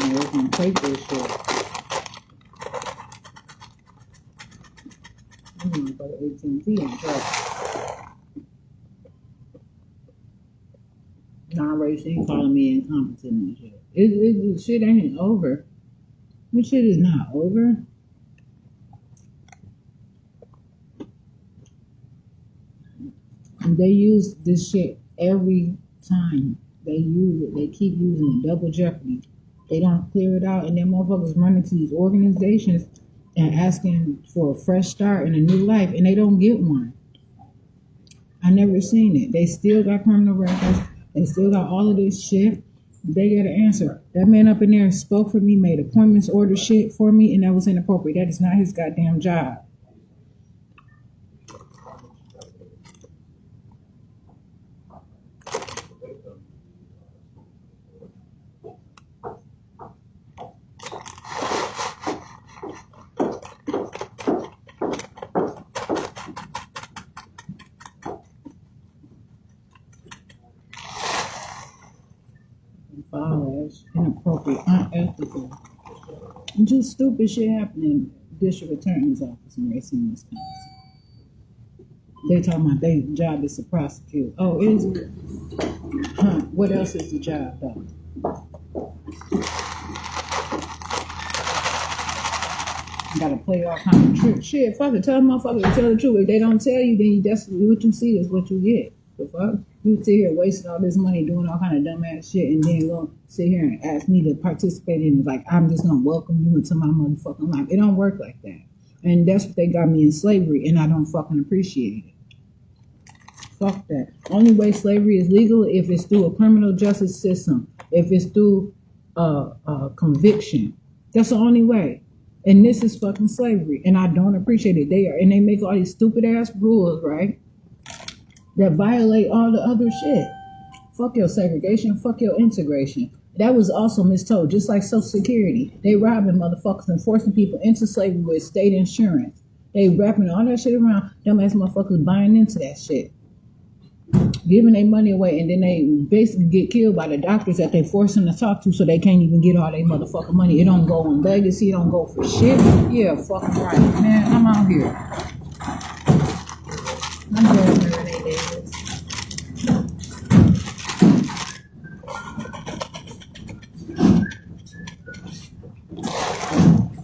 We're gonna take this shit. I'm gonna go to AT&T and try. Non-racing calling me incompetent and shit. It shit ain't over. This shit is not over. And they use this shit every time. They use it. They keep using it. Double jeopardy. They don't clear it out, and then motherfuckers running to these organizations and asking for a fresh start and a new life, and they don't get one. I never seen it. They still got criminal records. They still got all of this shit. They got an answer. That man up in there spoke for me, made appointments, ordered shit for me, and that was inappropriate. That is not his goddamn job. Foul ass, inappropriate, unethical. Just stupid shit happening in district attorney's office in Racine, Wisconsin. They talking about their job is to prosecute. Oh, is it? Huh? What else is the job though? Gotta play all kind of tricks. Shit, fuck it. Tell a motherfucker to tell the truth. If they don't tell you, then that's what you see is what you get. The fuck? You sit here wasting all this money doing all kind of dumbass shit and then go sit here and ask me to participate in it. Like, I'm just gonna welcome you into my motherfucking life. It don't work like that. And that's what they got me in slavery, and I don't fucking appreciate it. Fuck that. Only way slavery is legal if it's through a criminal justice system. If it's through conviction. That's the only way. And this is fucking slavery, and I don't appreciate it. They make all these stupid ass rules, right? That violate all the other shit. Fuck your segregation, fuck your integration. That was also mistold, just like Social Security. They robbing motherfuckers and forcing people into slavery with state insurance. They wrapping all that shit around. Dumbass motherfuckers buying into that shit. Giving their money away, and then they basically get killed by the doctors that they force them to talk to, so they can't even get all their motherfucking money. It don't go on legacy, it don't go for shit. Yeah, fucking right. Man, I'm out here. I'm glad there ain't Davis.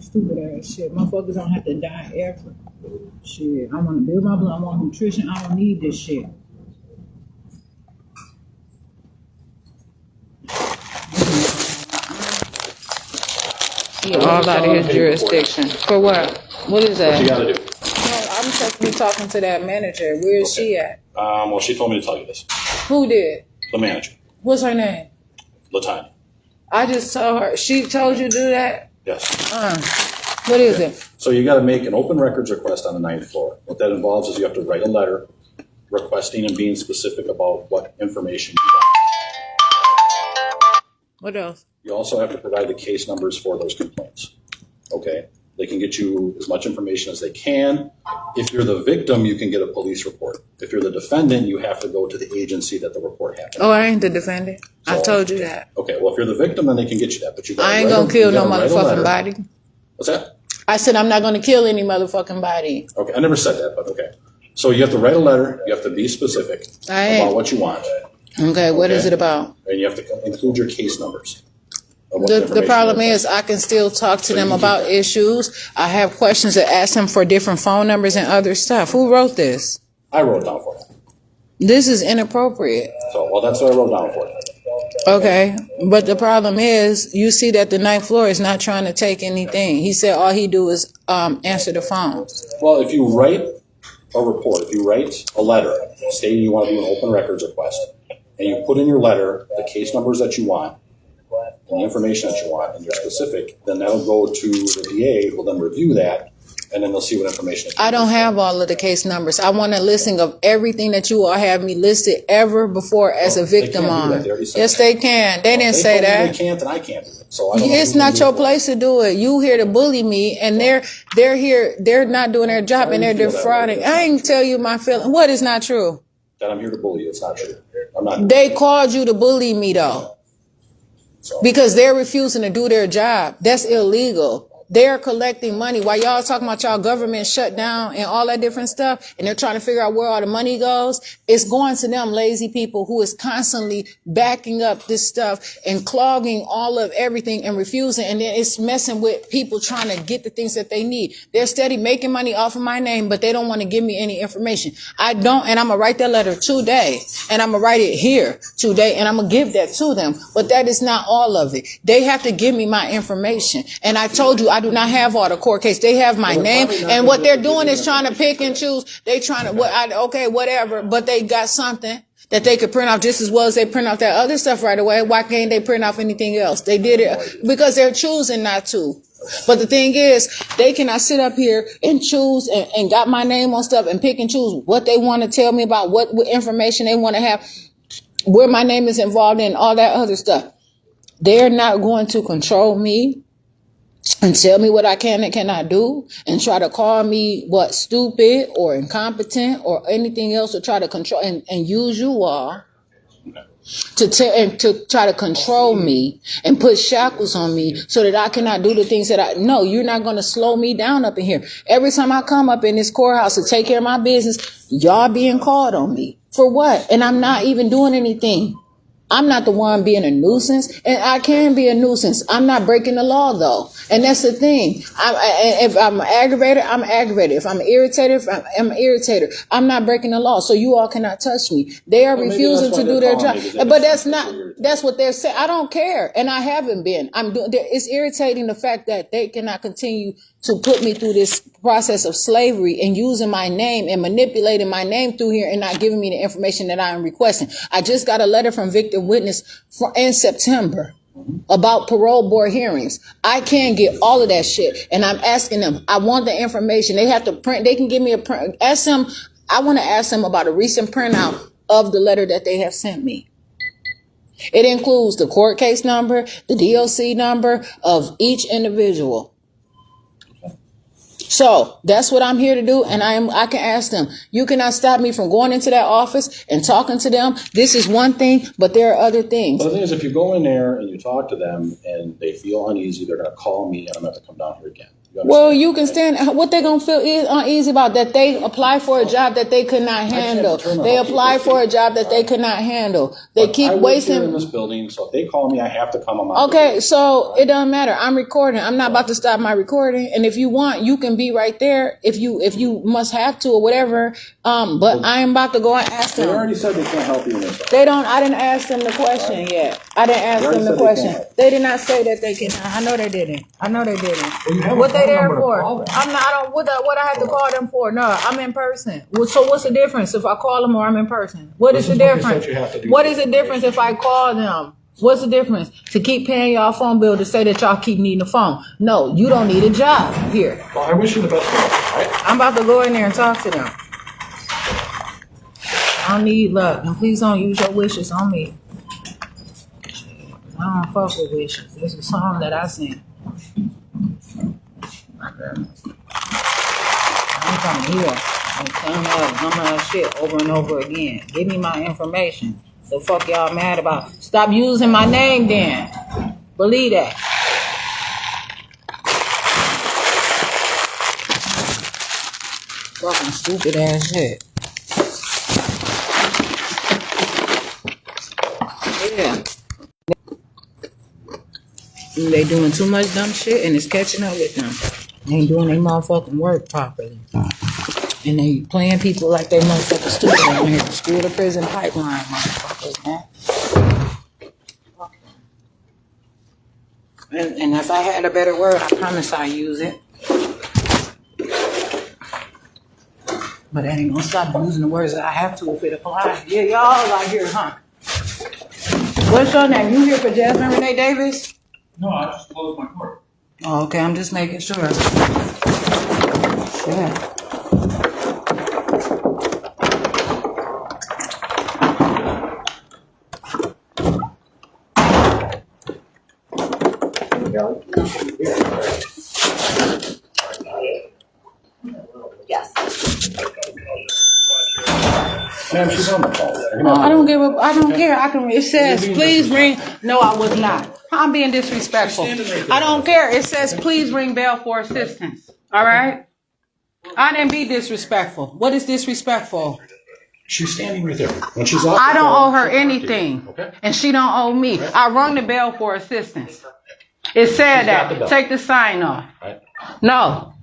Stupid ass shit. Motherfuckers don't have to die ever. Shit, I want to build my blood. I want nutrition. I don't need this shit. All out of his jurisdiction. For what? What is that? What you gotta do? No, I'm supposed to be talking to that manager. Where is she at? Well, she told me to tell you this. Who did? The manager, What's her name? Latanya. I just told her. She told you to do that? Yes. What is it? So you gotta make an open records request on the 9th floor. What that involves is you have to write a letter requesting and being specific about what information you want. What else? You also have to provide the case numbers for those complaints. Okay? They can get you as much information as they can. If you're the victim, you can get a police report. If you're the defendant, you have to go to the agency that the report happened. Oh, I ain't the defendant. I So- told you that. Okay, well, if you're the victim, then they can get you that. But you gotta I ain't write gonna a- kill you no gotta write a motherfucking letter. body. What's that? I said I'm not gonna kill any motherfucking body. Okay, I never said that, but okay. So you have to write a letter. You have to be specific I ain't. about what you want, Okay, what is Okay. it about? and you have to include your case numbers. of what The information problem you're is I can still talk to So them you keep about that. issues. I have questions to ask them for different phone numbers and other stuff. Who wrote this? I wrote down for you. This is inappropriate. So, well, that's what I wrote down for you. Okay, but the problem is, you see that the 9th floor is not trying to take anything. He said all he do is answer the phones. Well, if you write a report, if you write a letter stating you want to do an open records request, and you put in your letter the case numbers that you want, and the information that you want, and you're specific, then that'll go to the DA, who will then review that, and then they'll see what information. I don't have all of the case numbers. I want a listing of everything that you all have me listed ever before as a Well, they victim can't do that. on. They already said Yes, that. they can. They didn't say told me that. They can't, and I can't do it. So I don't know It's who's not gonna your do it. place to do it. You here to bully me, and they're here. They're not doing their job, Sorry and you they're feel that way. defrauding. It's I not ain't tell you my feeling. What is not true? That I'm here to bully you. It's not true. I'm not. They called you to bully me though, So, because they're refusing to do their job. That's illegal. They're collecting money while y'all talking about y'all government shut down and all that different stuff, and they're trying to figure out where all the money goes. It's going to them lazy people who is constantly backing up this stuff and clogging all of everything and refusing, and then it's messing with people trying to get the things that they need. They're steady making money off of my name, but they don't want to give me any information. I don't, and I'm gonna write that letter today, and I'm gonna write it here today, and I'm gonna give that to them. But that is not all of it. They have to give me my information, and I told you I do not have all the court case. They have my Well, they're name, probably not and gonna what they're give you doing the is trying to pick and choose. They trying to whatever, but they got something that they could print off just as well as they print off that other stuff right away. Why can't they print off anything else? They did it because they're choosing not to. But the thing is, they cannot sit up here and choose and got my name on stuff and pick and choose what they want to tell me about, what information they want to have, where my name is involved in, all that other stuff. They're not going to control me and tell me what I can and cannot do, and try to call me stupid or incompetent or anything else, to try to control and use you all to try to control me and put shackles on me so that I cannot do the things that no, you're not going to slow me down up in here. Every time I come up in this courthouse to take care of my business, y'all being called on me for what? And I'm not even doing anything. I'm not the one being a nuisance, and I can be a nuisance. I'm not breaking the law though, and that's the thing. If I'm aggravated, I'm aggravated. If I'm irritated, I'm irritated. I'm not breaking the law, so you all cannot touch me. They are Well, maybe refusing that's why to do they're their calling job, me, because they but just that's think not. you're irritated. That's what they're saying. I don't care, and I haven't been. It's irritating the fact that they cannot continue to put me through this process of slavery and using my name and manipulating my name through here and not giving me the information that I am requesting. I just got a letter from Victim Witness in September about parole board hearings. I can't get all of that shit, and I'm asking them. I want the information. They have to print. They can give me a print. Ask them. I want to ask them about a recent printout of the letter that they have sent me. It includes the court case number, the DOC number of each individual. So that's what I'm here to do, and I can ask them. You cannot stop me from going into that office and talking to them. This is one thing, but there are other things. But the thing is, if you go in there and you talk to them and they feel uneasy, they're going to call me and I'm going to have to come down here again. Well, you can stand. What they gonna feel uneasy about? That they apply for a job that they could not handle. They apply for a job that they could not handle. They keep I work wasting. here in this building, so if they call me, I have to come on my Okay, so it doesn't matter. I'm recording. I'm not about to stop my recording. And if you want, you can be right there. If you must have to or whatever. But I am about to go and ask They them. already said they can't help you in this. They don't. I didn't ask them the question yet. I didn't ask them the question. They did not say that they can. I know they didn't. I know they didn't. Well, you have a What they phone there number to for? call them. I'm not. I don't. What I have to call them for? No, I'm in person. So what's the difference if I call them or I'm in person? What is This the is what they difference? said you have to do What for is the difference if I call them What's the difference? To keep paying y'all phone bill to say that y'all keep needing a phone. No, you don't need a job here. Well, I wish you the best of luck, all right? I'm about to go in there and talk to them. I don't need luck, and please don't use your wishes on me. I don't fuck with wishes. There's a song that I sing. I'm coming here. I'm telling y'all some of that shit over and over again. Give me my information. The fuck y'all mad about? Stop using my name then. Believe that. Fucking stupid ass shit. Yeah. They doing too much dumb shit and it's catching up with them. They ain't doing their motherfucking work properly. And they playing people like they motherfucking stupid on here. School to prison pipeline, motherfuckers, man. And if I had a better word, I promise I'd use it. But I ain't gonna stop using the words that I have to if it applies. Yeah, y'all out here, huh? What's your name? You here for Jasmine Renee Davis? No, I just closed my court. Oh, okay, I'm just making sure. Yeah. Yes. Ma'am, she's on the phone. I don't give up. I don't care. It says, please ring. No, I was not. I'm being disrespectful. I don't care. It says, please ring bell for assistance. All right? I didn't be disrespectful. What is disrespectful? She's standing right there. When she's off I the don't phone, owe her she'll talk to you, anything. okay? And she don't owe me. I rung the bell for assistance. It said She's got the that. bell. Take the sign off. Right? No.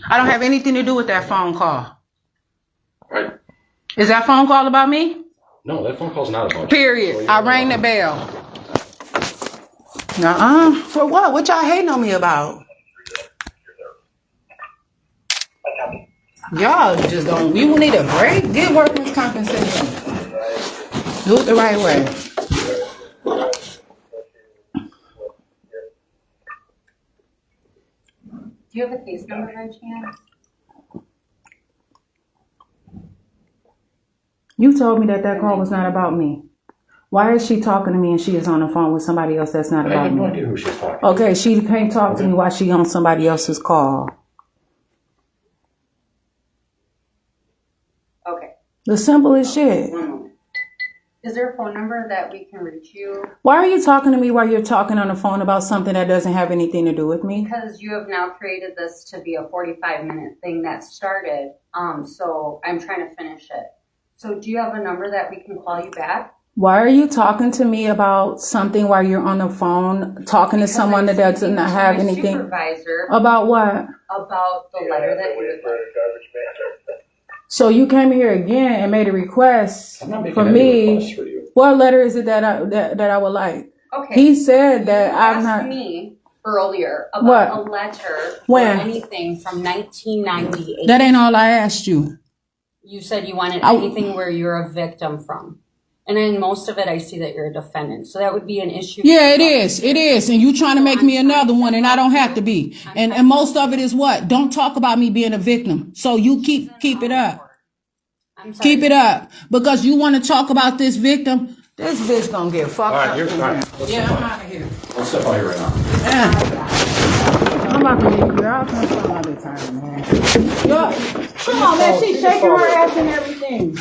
I don't have anything to do with that phone call. Right. Is that phone call about me? No, that phone call's not about you. Period. I rang the bell. For what? What y'all hating on me about? Y'all just don't. You need a break? Get workers' compensation. Do it the right way. Do you have a case number by chance? You told me that call was not about me. Why is she talking to me and she is on the phone with somebody else that's not I about have no me? idea who she's talking to. Okay, she can't talk to me while she on somebody else's call. Okay, The simplest shit. 1 moment. Is there a phone number that we can reach you? Why are you talking to me while you're talking on the phone about something that doesn't have anything to do with me? Because you have now created this to be a 45-minute thing that started. So I'm trying to finish it. So do you have a number that we can call you back? Why are you talking to me about something while you're on the phone talking to someone that does not have My anything? supervisor About what? about the letter that you would like. So you came here again and made a request I'm not making for any me. requests for you. What letter is it that I would like? Okay. He said that You I'm asked not. me earlier about What? a letter When? or anything from 1998. That ain't all I asked you. You said you wanted I- anything where you're a victim from. And in most of it, I see that you're a defendant. So that would be an issue. Yeah, it is. It is. And you trying to make me another one and I don't have to be. And most of it is what? Don't talk about me being a victim. So you keep it up. I'm sorry. Keep it up. Because you want to talk about this victim. This bitch gonna get fucked All right, up. here's in all right. here. Let's Yeah, step I'm out. out of here. Let's step out here right now. I'm about to leave you. I'll come some other time, man. Yo, come on, man. She's shaking her ass and everything.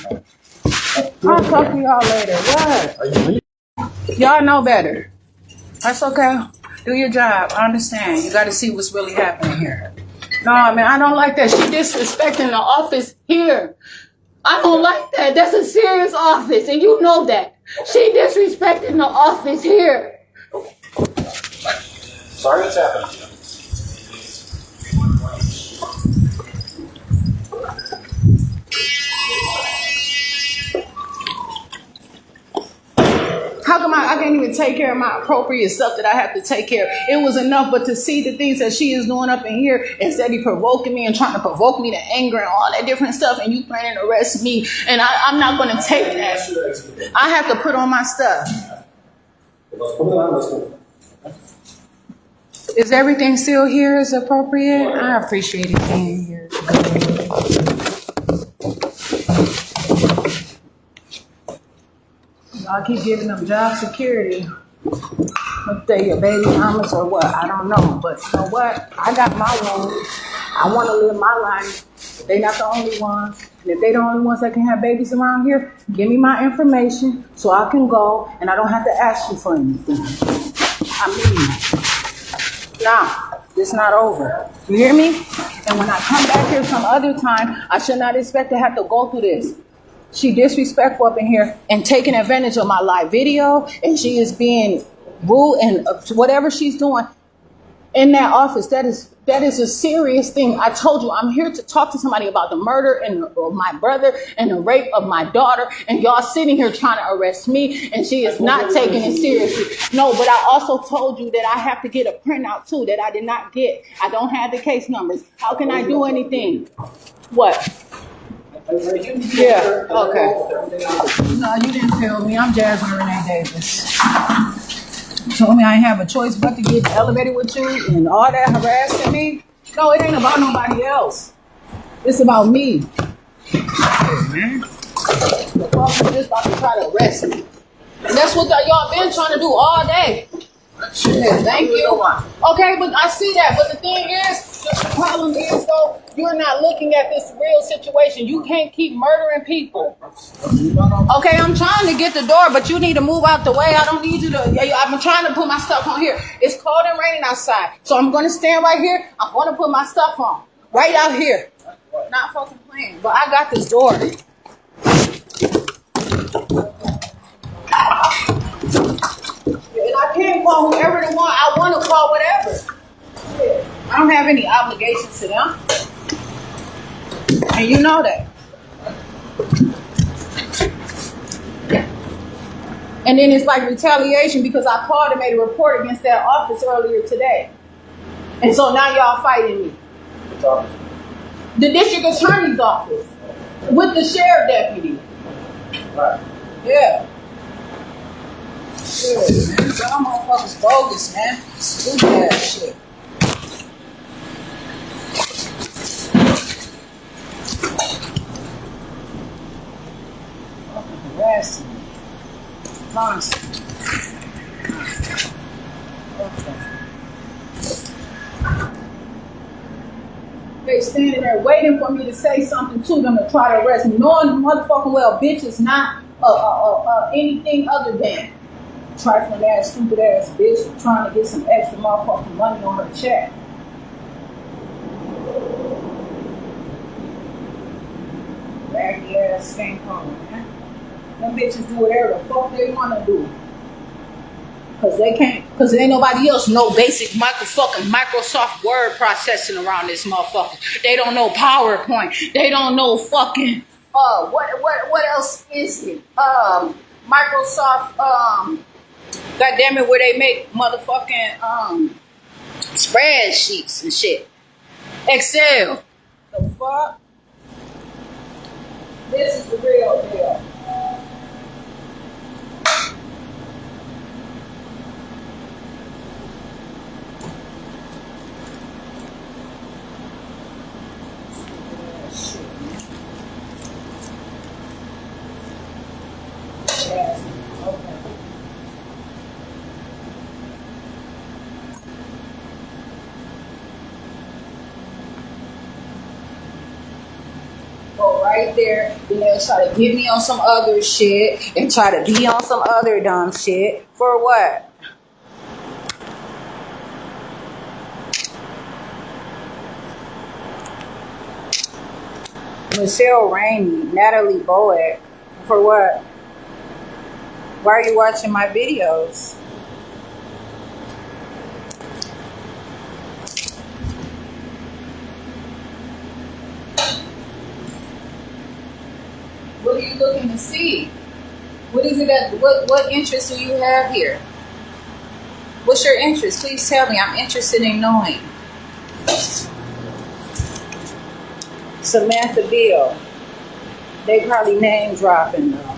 I'll talk to y'all later. What? Y'all know better. That's okay. Do your job. I understand. You got to see what's really happening here. No, man, I don't like that. She disrespecting the office here. I don't like that. That's a serious office, and you know that. She disrespecting the office here. Sorry that's happening to you. How come I can't even take care of my appropriate stuff that I have to take care of? It was enough, but to see the things that she is doing up in here, instead of provoking me and trying to provoke me to anger and all that different stuff, and you planning to arrest me, and I'm not going to take that. I have to put on my stuff. Let's put it on, let's move. Is everything still here as appropriate? I appreciate it being here. Y'all keep giving them job security. If they your baby mamas or what, I don't know. But you know what? I got my own. I want to live my life. They're not the only ones. And if they the only ones that can have babies around here, give me my information so I can go and I don't have to ask you for anything. I mean, nah, it's not over. You hear me? And when I come back here some other time, I should not expect to have to go through this. She disrespectful up in here and taking advantage of my live video, and she is being rude and whatever she's doing in that office. That is a serious thing. I told you I'm here to talk to somebody about the murder of my brother and the rape of my daughter, and y'all sitting here trying to arrest me, and she is not taking it seriously. No, but I also told you that I have to get a printout too that I did not get. I don't have the case numbers. How can I do anything? What? Yeah, okay. No, you didn't tell me. I'm Jasmine Renee Davis. You told me I ain't have a choice but to get elevated with you and all that harassing me. No, it ain't about nobody else. It's about me. Man. The fuck is just about to try to arrest me. And that's what y'all been trying to do all day. Shit, thank you. Okay, but I see that. But the thing is, the problem is, though, you're not looking at this real situation. You can't keep murdering people. Okay, I'm trying to get the door, but you need to move out the way. I don't need you to. I've been trying to put my stuff on here. It's cold and raining outside, so I'm going to stand right here. I'm going to put my stuff on right out here. Not fucking playing, but I got this door. And I can't call whoever they want. I want to call whatever. I don't have any obligations to them. And you know that. And then it's like retaliation because I called and made a report against that office earlier today. And so now y'all fighting me. The district attorney's office with the sheriff deputy. Right. Yeah. Shit, man. Y'all motherfuckers bogus, man. Stupid ass shit. Fucking harassing me. Constantly. Okay. They standing there waiting for me to say something to them to try to arrest me, knowing motherfucking well bitch is not anything other than trifling ass, stupid ass bitch trying to get some extra motherfucking money on her check. Raggy ass skank home, man. Them bitches do whatever the fuck they want to do. Cause they can't, cause ain't nobody else know basic Microsoft Word processing around this motherfucker. They don't know PowerPoint. They don't know fucking what else is it? Microsoft goddamn it, where they make motherfucking spreadsheets and shit. Excel. The fuck? This is the real deal. Right there, then they'll try to get me on some other shit and try to be on some other dumb shit. For what? Michelle Rainey, Natalie Boeck. For what? Why are you watching my videos? What are you looking to see? What is it that, what interest do you have here? What's your interest? Please tell me. I'm interested in knowing. Samantha Beal. They probably name dropping though.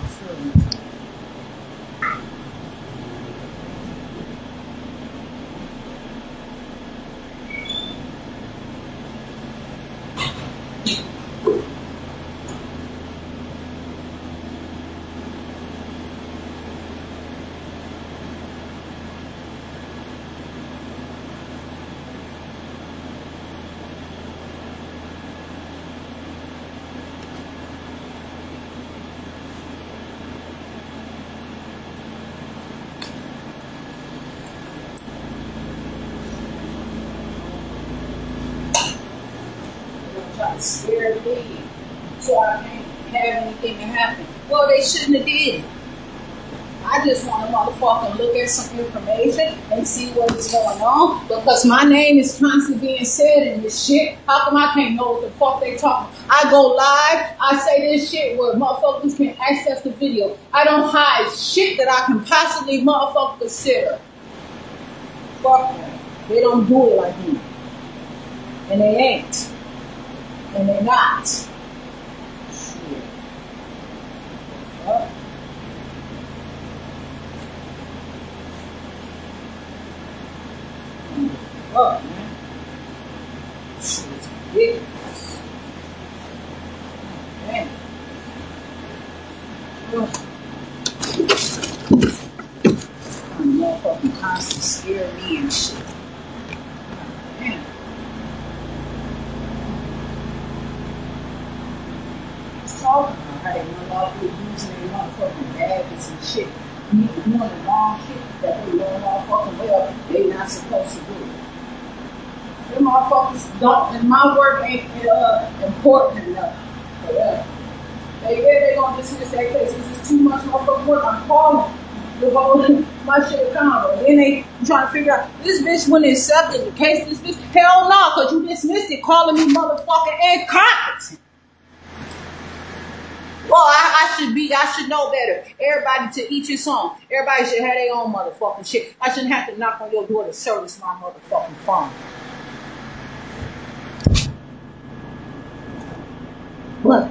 Try to scare me so I can't have anything to happen. Well, they shouldn't have did it. I just want to motherfucking look at some information and see what is going on because my name is constantly being said in this shit. How come I can't know what the fuck they talking? I go live, I say this shit where motherfuckers can access the video. I don't hide shit that I can possibly motherfucking consider. Fuck them. They don't do it like me. And they ain't. And they're not. Shit. What? Fuck, man. Shit is ridiculous. Man. Motherfucking constantly scare me and shit. Man. Talking about how they unlawfully using their motherfucking gadgets and shit. Doing the wrong shit that they know motherfucking well they not supposed to do. Them motherfuckers don't, and my work ain't important enough for them. They gonna dismiss that case. This is too much motherfucking work. I'm calling the whole my shit accountable. And then they trying to figure out this bitch when they accepted the case. This bitch, hell no, cause you dismissed it, calling me motherfucking incompetent. Well, I should know better. Everybody to each his own. Everybody should have their own motherfucking shit. I shouldn't have to knock on your door to service my motherfucking phone. But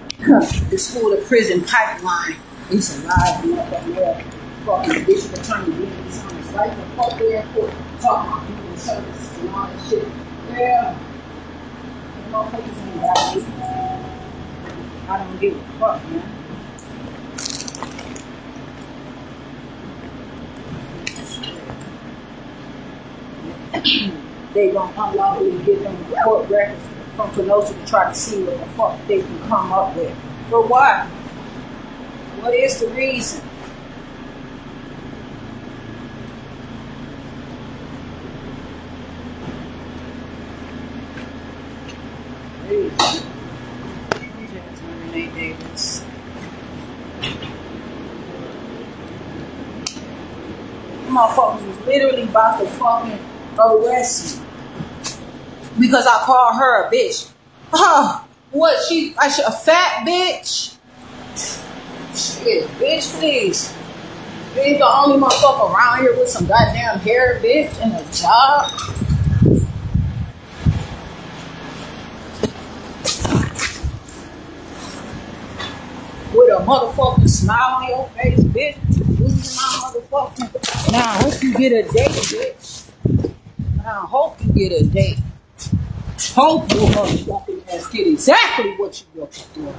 the school to prison pipeline is alive and up in there. Fucking district attorney being dishonest. Right the fuck airport talking about human services and all that shit. Yeah. The motherfuckers ain't got me. I don't give a fuck, man. They gonna unlawfully get them court records from Kenosha to try to see what the fuck they can come up with. For what? What is the reason? Renee Davis. Motherfuckers was literally about to fucking arrest me because I called her a bitch. Oh, what? A fat bitch? Shit, bitch, please. You ain't the only motherfucker around here with some goddamn hair, bitch, and a job. With a motherfucking smile on your face, bitch. Losing my motherfucking. Now I hope you get a date, bitch. Now I hope you get a date. Hope your motherfucking ass get exactly what you looking for.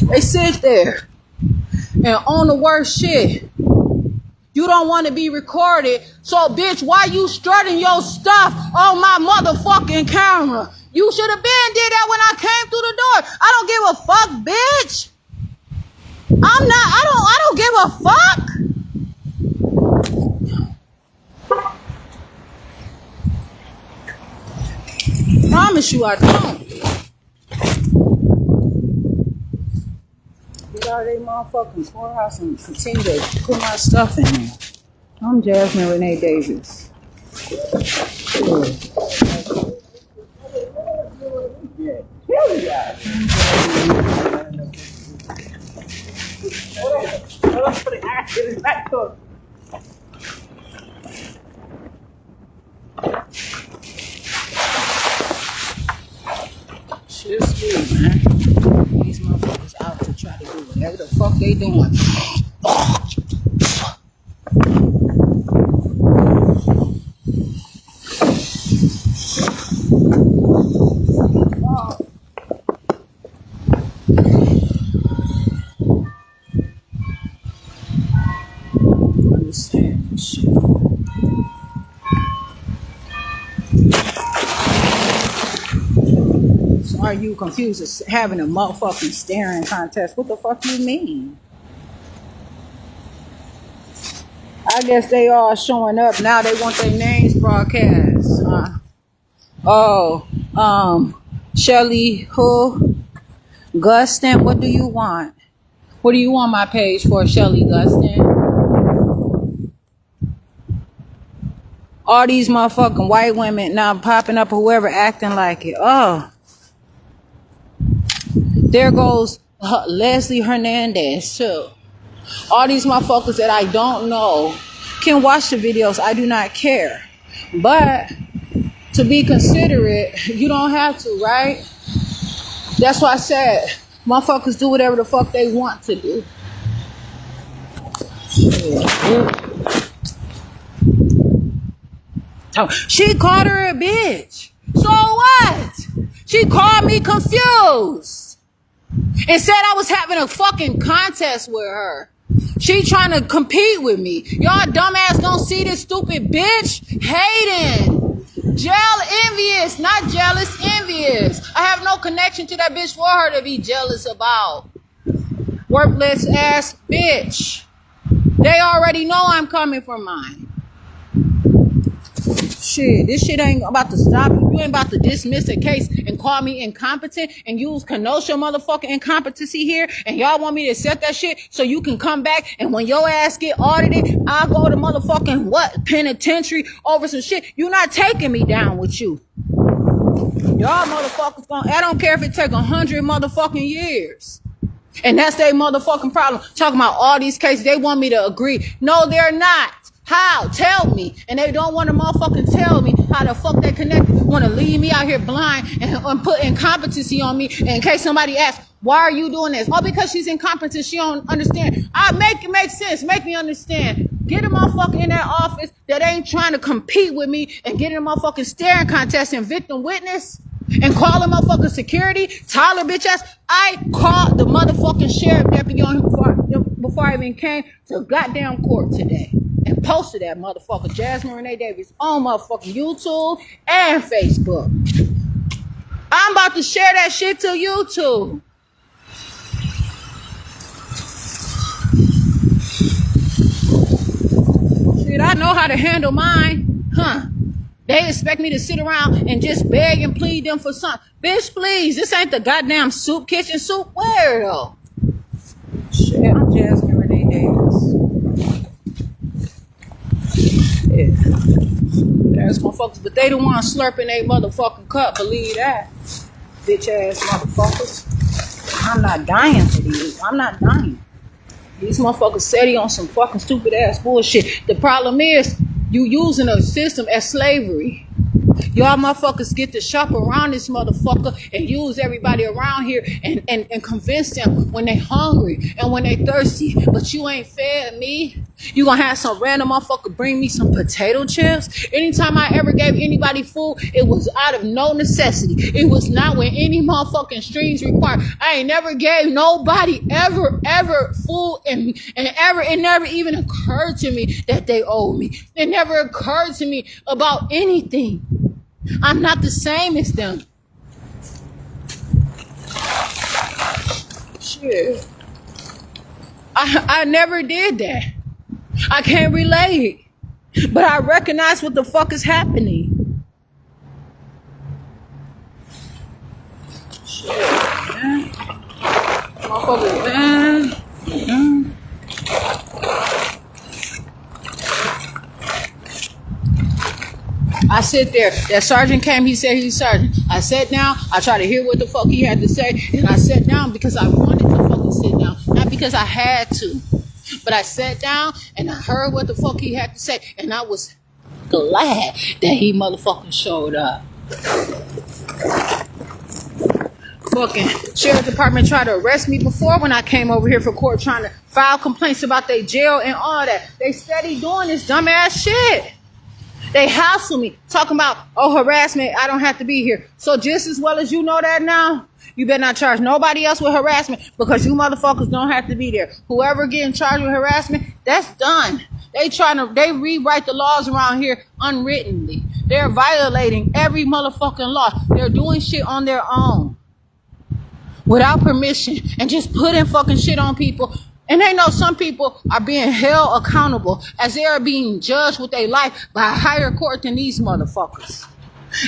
They sit there and on the worst shit. You don't want to be recorded, so bitch, why you strutting your stuff on my motherfucking camera? You should have been did that when I came through the door. I don't give a fuck, bitch. I don't give a fuck. Promise you I don't. Get out of their motherfucking courthouse and continue to put my stuff in there. I'm Jasmine Renee Davis. Shit's good, man. These motherfuckers out to try to do whatever the fuck they doing. understand this shit. So are you confused as having a motherfucking staring contest? What the fuck you mean? I guess they all showing up now. They want their names broadcast. Shelly who? Gustin, what do you want? What do you want my page for, Shelly Gustin? All these motherfucking white women now popping up, whoever acting like it. Oh. There goes Leslie Hernandez too. All these motherfuckers that I don't know can watch the videos. I do not care. But to be considerate, you don't have to, right? That's why I said motherfuckers do whatever the fuck they want to do. She called her a bitch. So what? She called me confused and said I was having a fucking contest with her. She trying to compete with me. Y'all dumbass don't see this stupid bitch hating. Envious, not jealous, envious. I have no connection to that bitch for her to be jealous about. Worthless ass bitch. They already know I'm coming for mine. Shit, this shit ain't about to stop. You ain't about to dismiss a case and call me incompetent and use Kenosha motherfucking incompetency here. And y'all want me to accept that shit so you can come back and when your ass get audited, I'll go to motherfucking what? Penitentiary over some shit. You not taking me down with you. Y'all motherfuckers I don't care if it take 100 motherfucking years. And that's their motherfucking problem. Talking about all these cases, they want me to agree. No, they're not. How? Tell me. And they don't want to motherfucking tell me how the fuck they connect. Want to leave me out here blind and put incompetency on me. And in case somebody asks, why are you doing this? Oh, because she's incompetent. She don't understand. I make it make sense. Make me understand. Get a motherfucker in that office that ain't trying to compete with me and get in a motherfucking staring contest and victim witness and call a motherfucking security. Tyler bitch ass. I called the motherfucking sheriff deputy on him before I even came to goddamn court today. And posted that motherfucker Jasmine Renee Davis on motherfucking YouTube and Facebook. I'm about to share that shit to YouTube. Shit, I know how to handle mine. Huh. They expect me to sit around and just beg and plead them for something. Bitch, please. This ain't the goddamn soup kitchen. Soup where though? Shit, I'm Jasmine Renee Davis. Yeah. There's motherfuckers, but they the ones slurping their motherfucking cup. Believe that. Bitch ass motherfuckers. I'm not dying for these. I'm not dying. These motherfuckers steady on some fucking stupid ass bullshit. The problem is, you using a system as slavery. Y'all motherfuckers get to shop around this motherfucker and use everybody around here and convince them when they hungry and when they thirsty. But you ain't fed me. You gonna have some random motherfucker bring me some potato chips? Anytime I ever gave anybody food, it was out of no necessity. It was not when any motherfucking strings required. I ain't never gave nobody ever food and ever, it never even occurred to me that they owed me. It never occurred to me about anything. I'm not the same as them. Shit. I never did that. I can't relate. But I recognize what the fuck is happening. Shit, man. Motherfuckers, man. Mm-hmm. I sit there. That sergeant came. He said he's sergeant. I sat down. I tried to hear what the fuck he had to say. And I sat down because I wanted to fucking sit down. Not because I had to. But I sat down and I heard what the fuck he had to say. And I was glad that he motherfucking showed up. Fucking sheriff department tried to arrest me before when I came over here for court trying to file complaints about their jail and all that. They steady doing this dumbass shit. They hassle me, talking about, oh, harassment, I don't have to be here. So just as well as you know that now, you better not charge nobody else with harassment because you motherfuckers don't have to be there. Whoever getting charged with harassment, that's done. They rewrite the laws around here unwrittenly. They're violating every motherfucking law. They're doing shit on their own without permission and just putting fucking shit on people. And they know some people are being held accountable as they are being judged with their life by a higher court than these motherfuckers.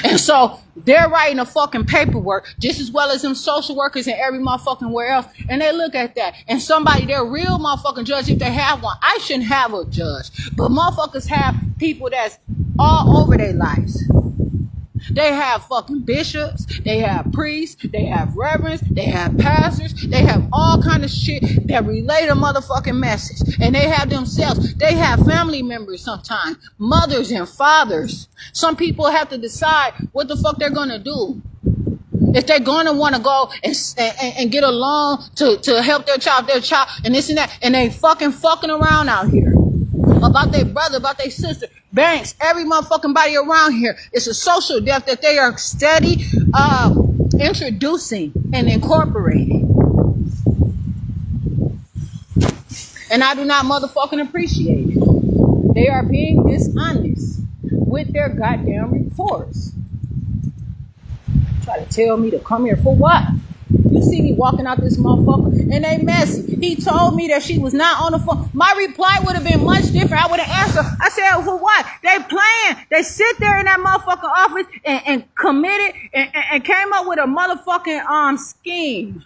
And so they're writing a fucking paperwork just as well as them social workers and every motherfucking where else. And they look at that. And somebody, their real motherfucking judge, if they have one, I shouldn't have a judge. But motherfuckers have people that's all over their lives. They have fucking bishops, they have priests, they have reverends, they have pastors, they have all kind of shit that relay a motherfucking message. And they have themselves, they have family members sometimes, mothers and fathers. Some people have to decide what the fuck they're gonna do. If they're gonna wanna go and get a loan to help their child, and this and that, and they fucking around out here. About their brother, about their sister, banks, every motherfucking body around here. It's a social death that they are steady introducing and incorporating. And I do not motherfucking appreciate it. They are being dishonest with their goddamn reports. Try to tell me to come here for what? You see me walking out this motherfucker and they messy. He told me that she was not on the phone. My reply would have been much different. I would have asked her. I said, for what? They playing. They sit there in that motherfucking office and committed and came up with a motherfucking scheme.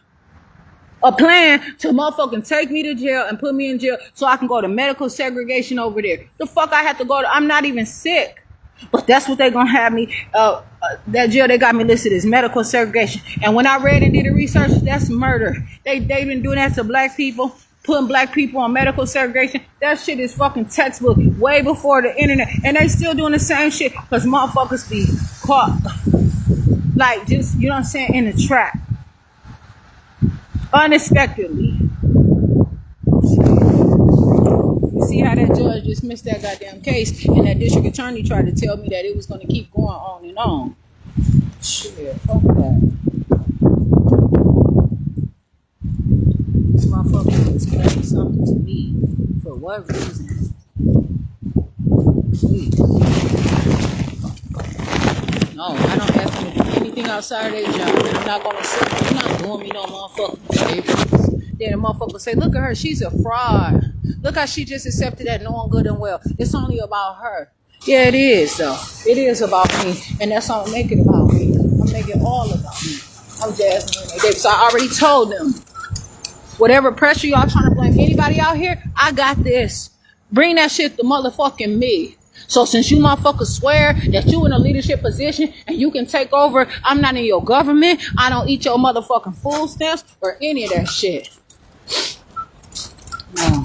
A plan to motherfucking take me to jail and put me in jail so I can go to medical segregation over there. The fuck I have to go to? I'm not even sick. But that's what they gonna have me, that jail they got me listed as medical segregation. And when I read and did the research, that's murder. They've been doing that to black people, putting black people on medical segregation. That shit is fucking textbook way before the internet. And they still doing the same shit because motherfuckers be caught, like just, you know what I'm saying, in the trap. Unexpectedly. See how that judge dismissed that goddamn case and that district attorney tried to tell me that it was going to keep going on and on. Shit, fuck that. This motherfucker explained something to me. For what reason? Please. No, I don't ask them to do anything outside of their job. And I'm not going to say, you're not doing me no motherfucking favors. Then the motherfucker say, look at her, she's a fraud. Look how she just accepted that knowing good and well. It's only about her. Yeah, it is, though. It is about me. And that's all I'm making about me. I'm making all about me. I'm Jasmine Davis. I already told them. Whatever pressure y'all trying to blame anybody out here, I got this. Bring that shit to motherfucking me. So since you motherfuckers swear that you in a leadership position and you can take over, I'm not in your government. I don't eat your motherfucking food stamps or any of that shit. No.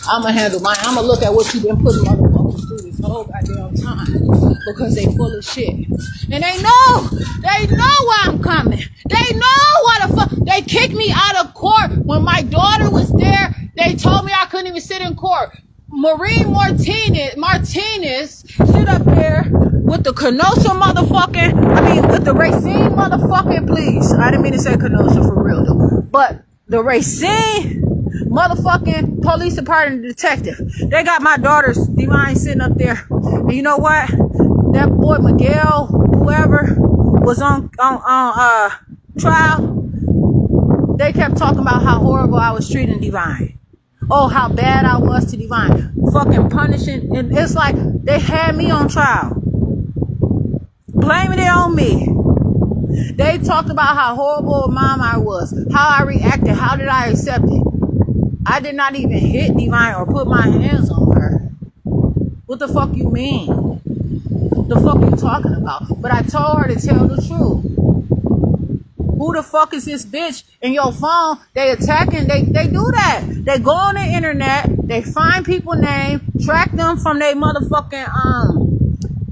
I'm going to handle mine. I'm going to look at what you've been putting motherfuckers through this whole goddamn time because they full of shit. And they know why I'm coming. They know what the fuck. They kicked me out of court when my daughter was there. They told me I couldn't even sit in court. Maureen Martinez stood up there with the Kenosha with the Racine motherfucking, please. I didn't mean to say Kenosha for real though. But the Racine motherfucking police department detective. They got my daughter's Divine sitting up there. And you know what? That boy Miguel, whoever, was on trial. They kept talking about how horrible I was treating Divine. Oh, how bad I was to Divine. Fucking punishing. And it's like they had me on trial. Blaming it on me. They talked about how horrible a mom I was. How I reacted. How did I accept it? I did not even hit Divine or put my hands on her. What the fuck you mean? The fuck you talking about? But I told her to tell the truth. Who the fuck is this bitch in your phone? They attacking, they do that. They go on the internet, they find people's name, track them from their motherfucking,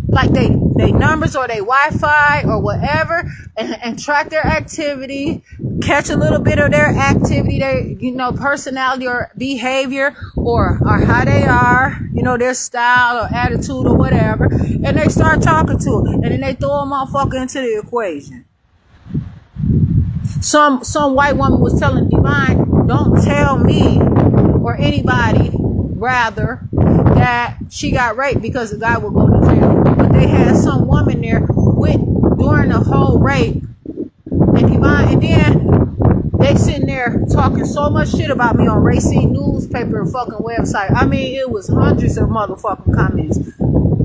like they numbers or their Wi-Fi or whatever, and track their activity, catch a little bit of their activity, their, personality or behavior or how they are, their style or attitude or whatever, and they start talking to them, and then they throw a motherfucker into the equation. Some white woman was telling Divine, don't tell me or anybody rather that she got raped because the guy would go to jail. But they had some woman there with during the whole rape, and then they sitting there talking so much shit about me on Racine newspaper and fucking website. I mean, it was hundreds of motherfucking comments.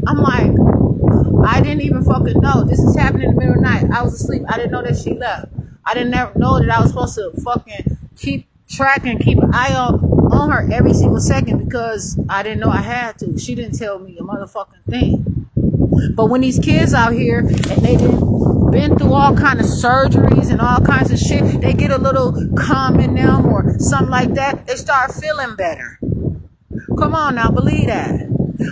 I'm like, I didn't even fucking know. This is happening in the middle of the night. I was asleep. I didn't know that she left. I didn't know that I was supposed to fucking keep track and keep an eye on her every single second because I didn't know I had to. She didn't tell me a motherfucking thing. But when these kids out here and they been through all kind of surgeries and all kinds of shit, they get a little calm in them or something like that, they start feeling better. Come on now, believe that.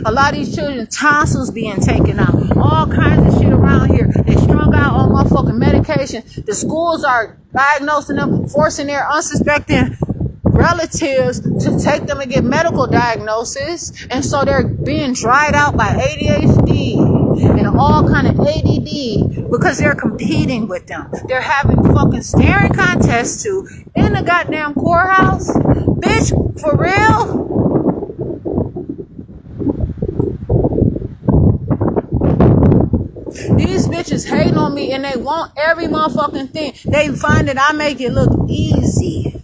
A lot of these children, tonsils being taken out, all kinds of shit around here. They strung out on motherfucking medication. The schools are diagnosing them, forcing their unsuspecting relatives to take them and get medical diagnosis. And so they're being dried out by ADHD and all kind of ADD because they're competing with them. They're having fucking staring contests too in the goddamn courthouse. Bitch, for real? These bitches hate on me and they want every motherfucking thing. They find that I make it look easy.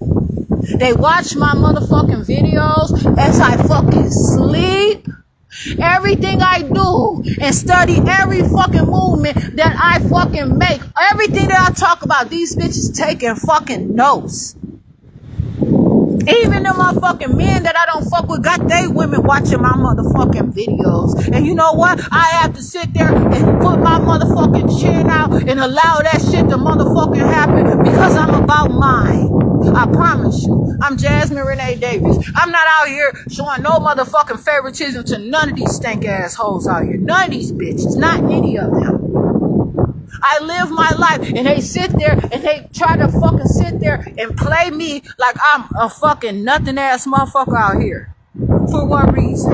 They watch my motherfucking videos as I fucking sleep. Everything I do and study every fucking movement that I fucking make. Everything that I talk about, these bitches taking fucking notes. Even the motherfucking men that I don't fuck with got they women watching my motherfucking videos. And you know what? I have to sit there and put my motherfucking chin out and allow that shit to motherfucking happen because I'm about mine. I promise you. I'm Jasmine Renee Davis. I'm not out here showing no motherfucking favoritism to none of these stank assholes out here. None of these bitches. Not any of them. I live my life and they sit there and they try to fucking sit there and play me like I'm a fucking nothing ass motherfucker out here. For what reason?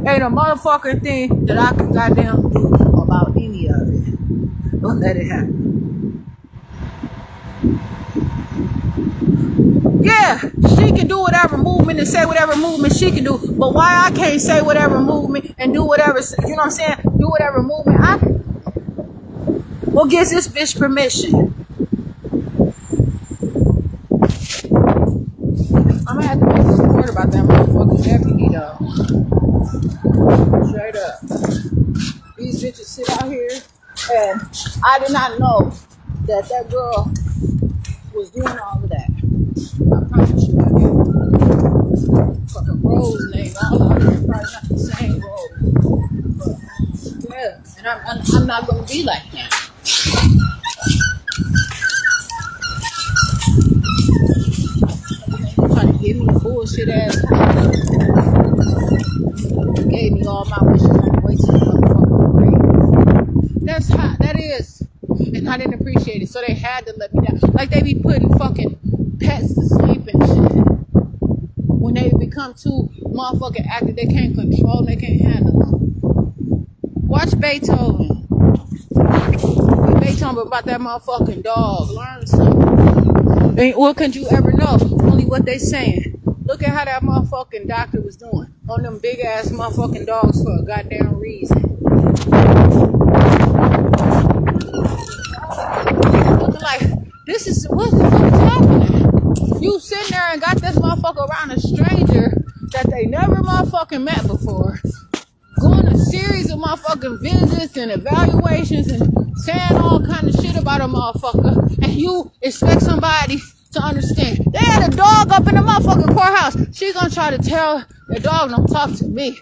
Ain't a motherfucking thing that I can goddamn do about any of it. Don't let it happen. Yeah, she can do whatever movement and say whatever movement she can do, but why I can't say whatever movement and do whatever, you know what I'm saying? Do whatever movement I can. What gives this bitch permission? I'm gonna have to make a report about that motherfucking deputy though. Straight up. These bitches sit out here and I did not know that that girl was doing all of that. I promise you that. Fucking Rose name all out here, probably not the same Rose. But yeah, and I'm not gonna be like that. Trying to give me bullshit ass time. Gave me all my wishes on the way to the motherfucking grave. That's hot. That is. And I didn't appreciate it. So they had to let me down. Like they be putting fucking pets to sleep and shit. When they become too motherfucking active, they can't control them, they can't handle them. Watch Beethoven. Beethoven about that motherfucking dog. Learn something. And what could you ever know? Only what they saying. Look at how that motherfucking doctor was doing on them big ass motherfucking dogs for a goddamn reason. Looking like this is what the fuck is happening? You sitting there and got this motherfucker around a stranger that they never motherfucking met before, going a series of motherfucking visits and evaluations and saying all kind of shit about a motherfucker, and you expect somebody to understand. They had a dog up in the motherfucking courthouse. She gonna try to tell the dog don't talk to me.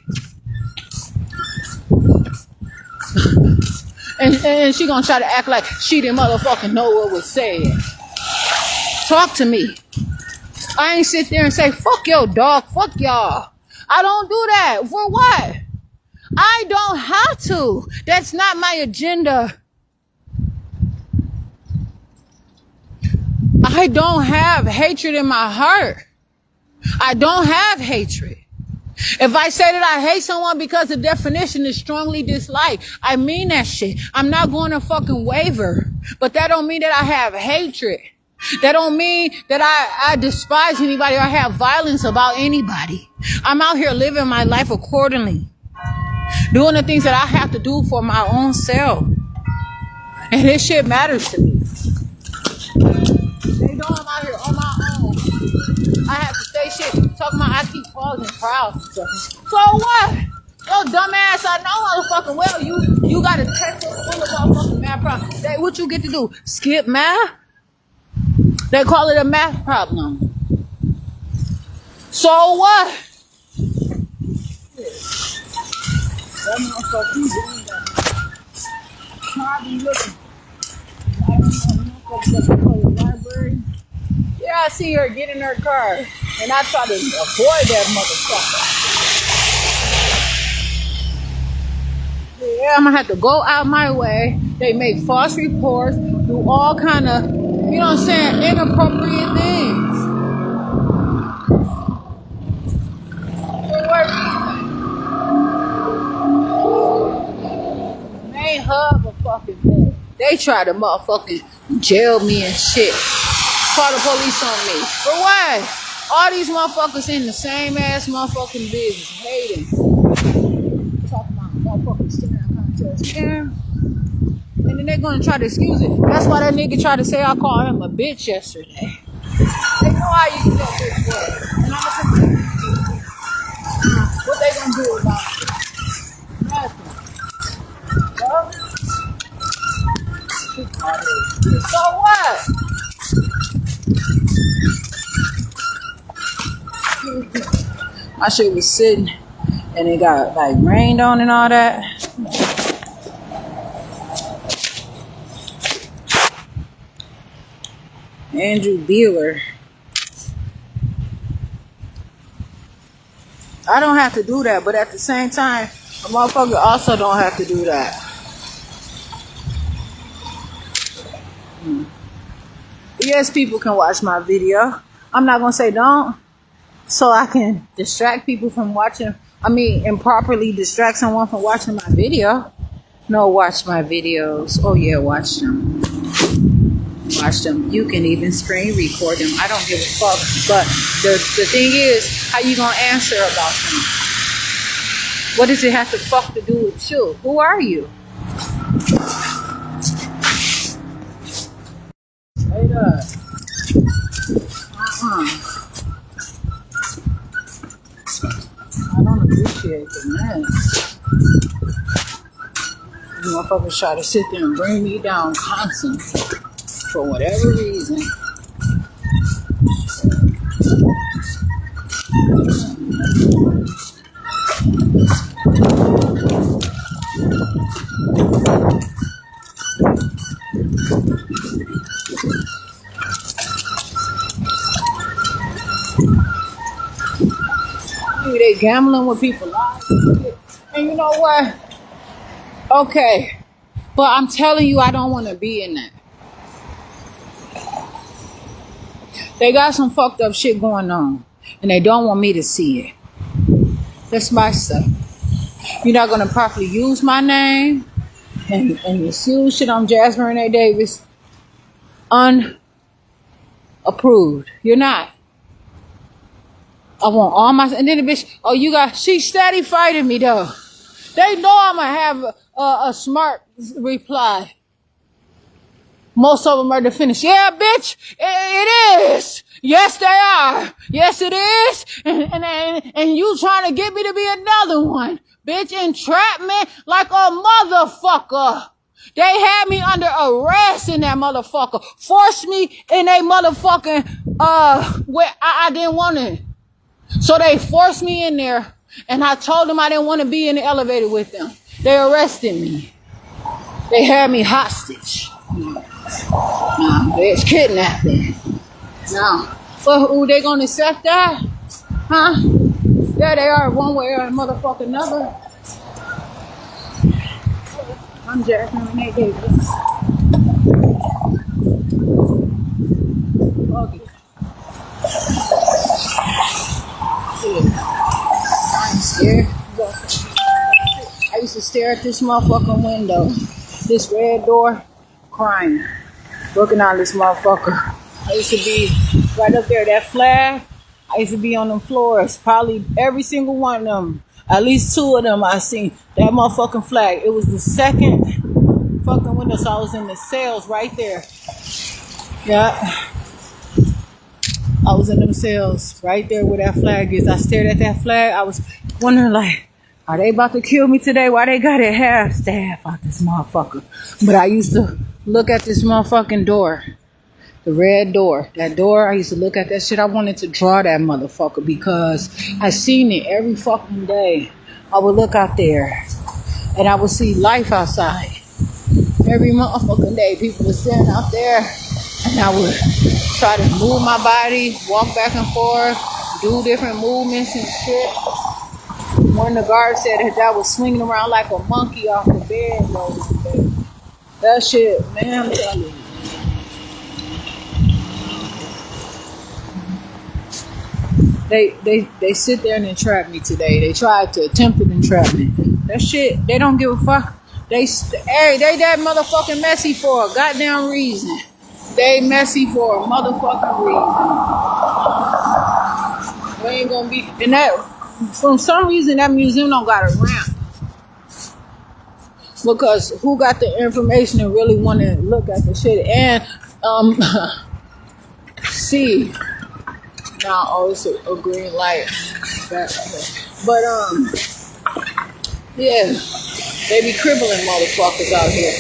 And she gonna try to act like she didn't motherfucking know what was said. Talk to me. I ain't sit there and say, fuck your dog, fuck y'all. I don't do that. For what? I don't have to. That's not my agenda. I don't have hatred in my heart. I don't have hatred. If I say that I hate someone because the definition is strongly dislike, I mean that shit. I'm not going to fucking waver. But that don't mean that I have hatred. That don't mean that I despise anybody or have violence about anybody. I'm out here living my life accordingly. Doing the things that I have to do for my own self. And this shit matters to me. They know I'm out here on my own. I have to say shit. Talking about I keep falling proud. So what? Yo, dumbass, I know motherfucking well you got a textbook full of motherfucking math problems. What you get to do? Skip math? They call it a math problem. So what? That motherfucker doing that. Probably looking. I don't know, library. Yeah, I see her get in her car, and I try to avoid that motherfucker. Yeah, I'm gonna have to go out my way. They make false reports, do all kind of, you know what I'm saying, inappropriate things. For what reason? Main hub of fucking bed. They try to motherfucking jail me and shit. Call the police on me. For what? All these motherfuckers in the same ass motherfucking business. Hating. Talking about motherfucking staring contest. Yeah. And then they're gonna try to excuse it. That's why that nigga tried to say I called him a bitch yesterday. They know how you do that bitch work. And I'm gonna what they gonna do about it? Nothing. So what? My shit was sitting and it got like rained on and all that. Andrew Beeler. I don't have to do that, but at the same time, a motherfucker also don't have to do that. Yes, people can watch my video. I'm not gonna say don't. So I can distract people from watching, improperly distract someone from watching my video. No, watch my videos. Oh yeah, watch them. Watch them. You can even screen record them. I don't give a fuck. But the thing is, how you gonna answer about them? What does it have to fuck to do with you? Who are you? Straight up. I don't appreciate the mess. You motherfuckers try to sit there and bring me down constantly for whatever reason. They gambling with people's lives. And you know what? Okay. But I'm telling you, I don't want to be in that. They got some fucked up shit going on. And they don't want me to see it. That's my stuff. You're not going to properly use my name. And you see shit on Jasmine Renee Davis. Unapproved. You're not. I want all my, and then the bitch, she's steady fighting me though. They know I'm gonna have a smart reply. Most of them are to finish. Yeah, bitch, it is. Yes, they are. Yes, it is. And you trying to get me to be another one. Bitch, entrapment like a motherfucker. They had me under arrest in that motherfucker. Forced me in a motherfucking, where I didn't want it. So they forced me in there, and I told them I didn't want to be in the elevator with them. They arrested me. They had me hostage. It's kidnapping. Now, but they gonna accept that? Huh? Yeah, they are one way or motherfucking another. I'm Jasmine Renee Davis. Okay. I'm scared. I used to stare at this motherfucking window, this red door, crying, looking out this motherfucker. I used to be right up there. That flag, I used to be on them floors. Probably every single one of them. At least 2 of them I seen. That motherfucking flag. It was the second fucking window, so I was in the cells right there. Yeah. I was in them cells right there where that flag is. I stared at that flag. I was wondering, like, are they about to kill me today? Why they got it half staff out this motherfucker? But I used to look at this motherfucking door. The red door. That door, I used to look at that shit. I wanted to draw that motherfucker because I seen it every fucking day. I would look out there and I would see life outside. Every motherfucking day, people were sitting out there and I would try to move my body, walk back and forth, do different movements and shit. One of the guards said that I was swinging around like a monkey off the bed, though. That shit, man, I'm telling you. They sit there and entrap me today. They tried to attempt to entrap me. That shit, they don't give a fuck. They that motherfucking messy for a goddamn reason. They messy for a motherfucking reason. They ain't gonna be, and that, for some reason, that museum don't got a ramp. Because who got the information and really want to look at the shit and see. Now, oh, it's a green light. But, yeah, they be crippling motherfuckers out here.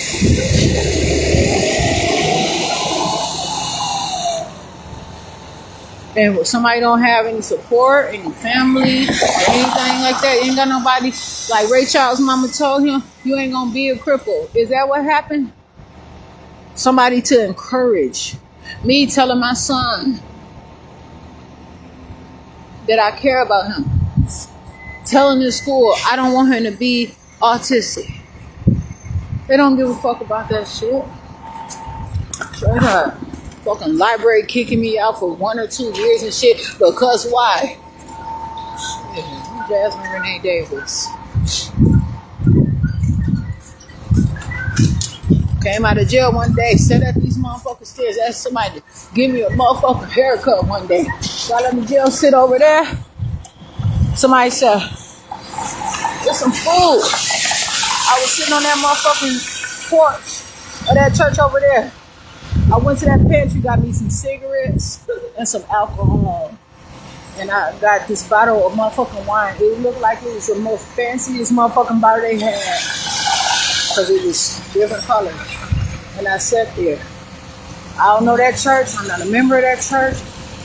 And if somebody don't have any support, any family, or anything like that, ain't got nobody, like Ray Charles' mama told him, you ain't gonna be a cripple. Is that what happened? Somebody to encourage. Me telling my son that I care about him. Telling the school I don't want him to be autistic. They don't give a fuck about that shit. Straight up. Fucking library kicking me out for 1 or 2 years and shit. Because why? Jasmine Renee Davis. Came out of jail one day, sat at these motherfucking stairs, asked somebody to give me a motherfucking haircut one day. While I'm in jail, sit over there. Somebody said, get some food. I was sitting on that motherfucking porch of that church over there. I went to that pantry, got me some cigarettes and some alcohol. And I got this bottle of motherfucking wine. It looked like it was the most fanciest motherfucking bottle they had. Because it was different colors. And I sat there. I don't know that church. I'm not a member of that church.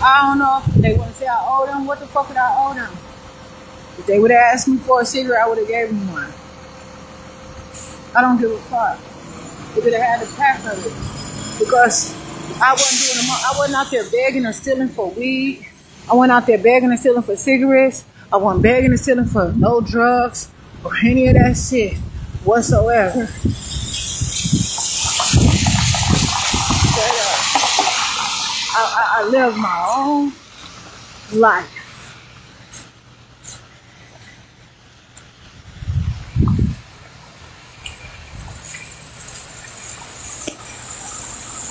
I don't know. They wouldn't say I owe them. What the fuck would I owe them? If they would have asked me for a cigarette, I would have gave them one. I don't give a fuck. They could have had a pack of it. Because I wasn't out there begging or stealing for weed. I went out there begging and stealing for cigarettes. I wasn't begging and stealing for no drugs or any of that shit whatsoever. I live my own life.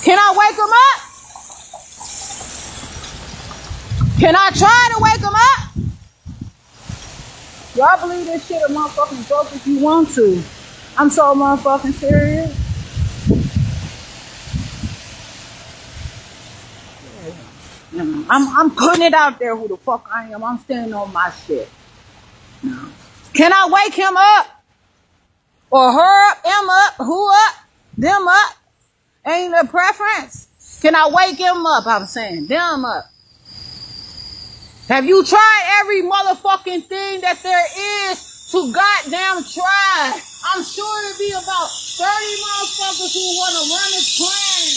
Can I wake them up? Can I try to wake them up? Y'all believe this shit a motherfucking joke if you want to. I'm so motherfucking serious. I'm putting it out there who the fuck I am. I'm standing on my shit. No. Can I wake him up? Or her up, him up, who up, them up? Ain't a preference. Can I wake him up? I'm saying, them up. Have you tried every motherfucking thing that there is to goddamn try? I'm sure there'll be about 30 motherfuckers who want to run a train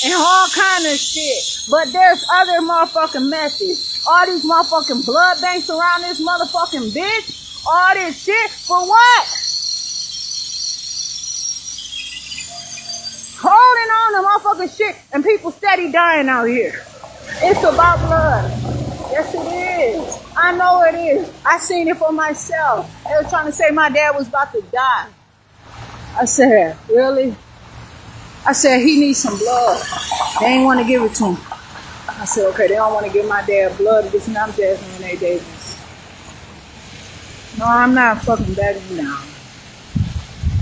and all kind of shit. But there's other motherfucking methods. All these motherfucking blood banks around this motherfucking bitch. All this shit for what? Holding on to motherfucking shit and people steady dying out here. It's about blood. Yes, it is. I know it is. I seen it for myself. They were trying to say my dad was about to die. I said, really? I said, he needs some blood. They ain't want to give it to him. I said, okay, they don't want to give my dad blood. This is not Jasmine Renee Davis. No, I'm not fucking begging now.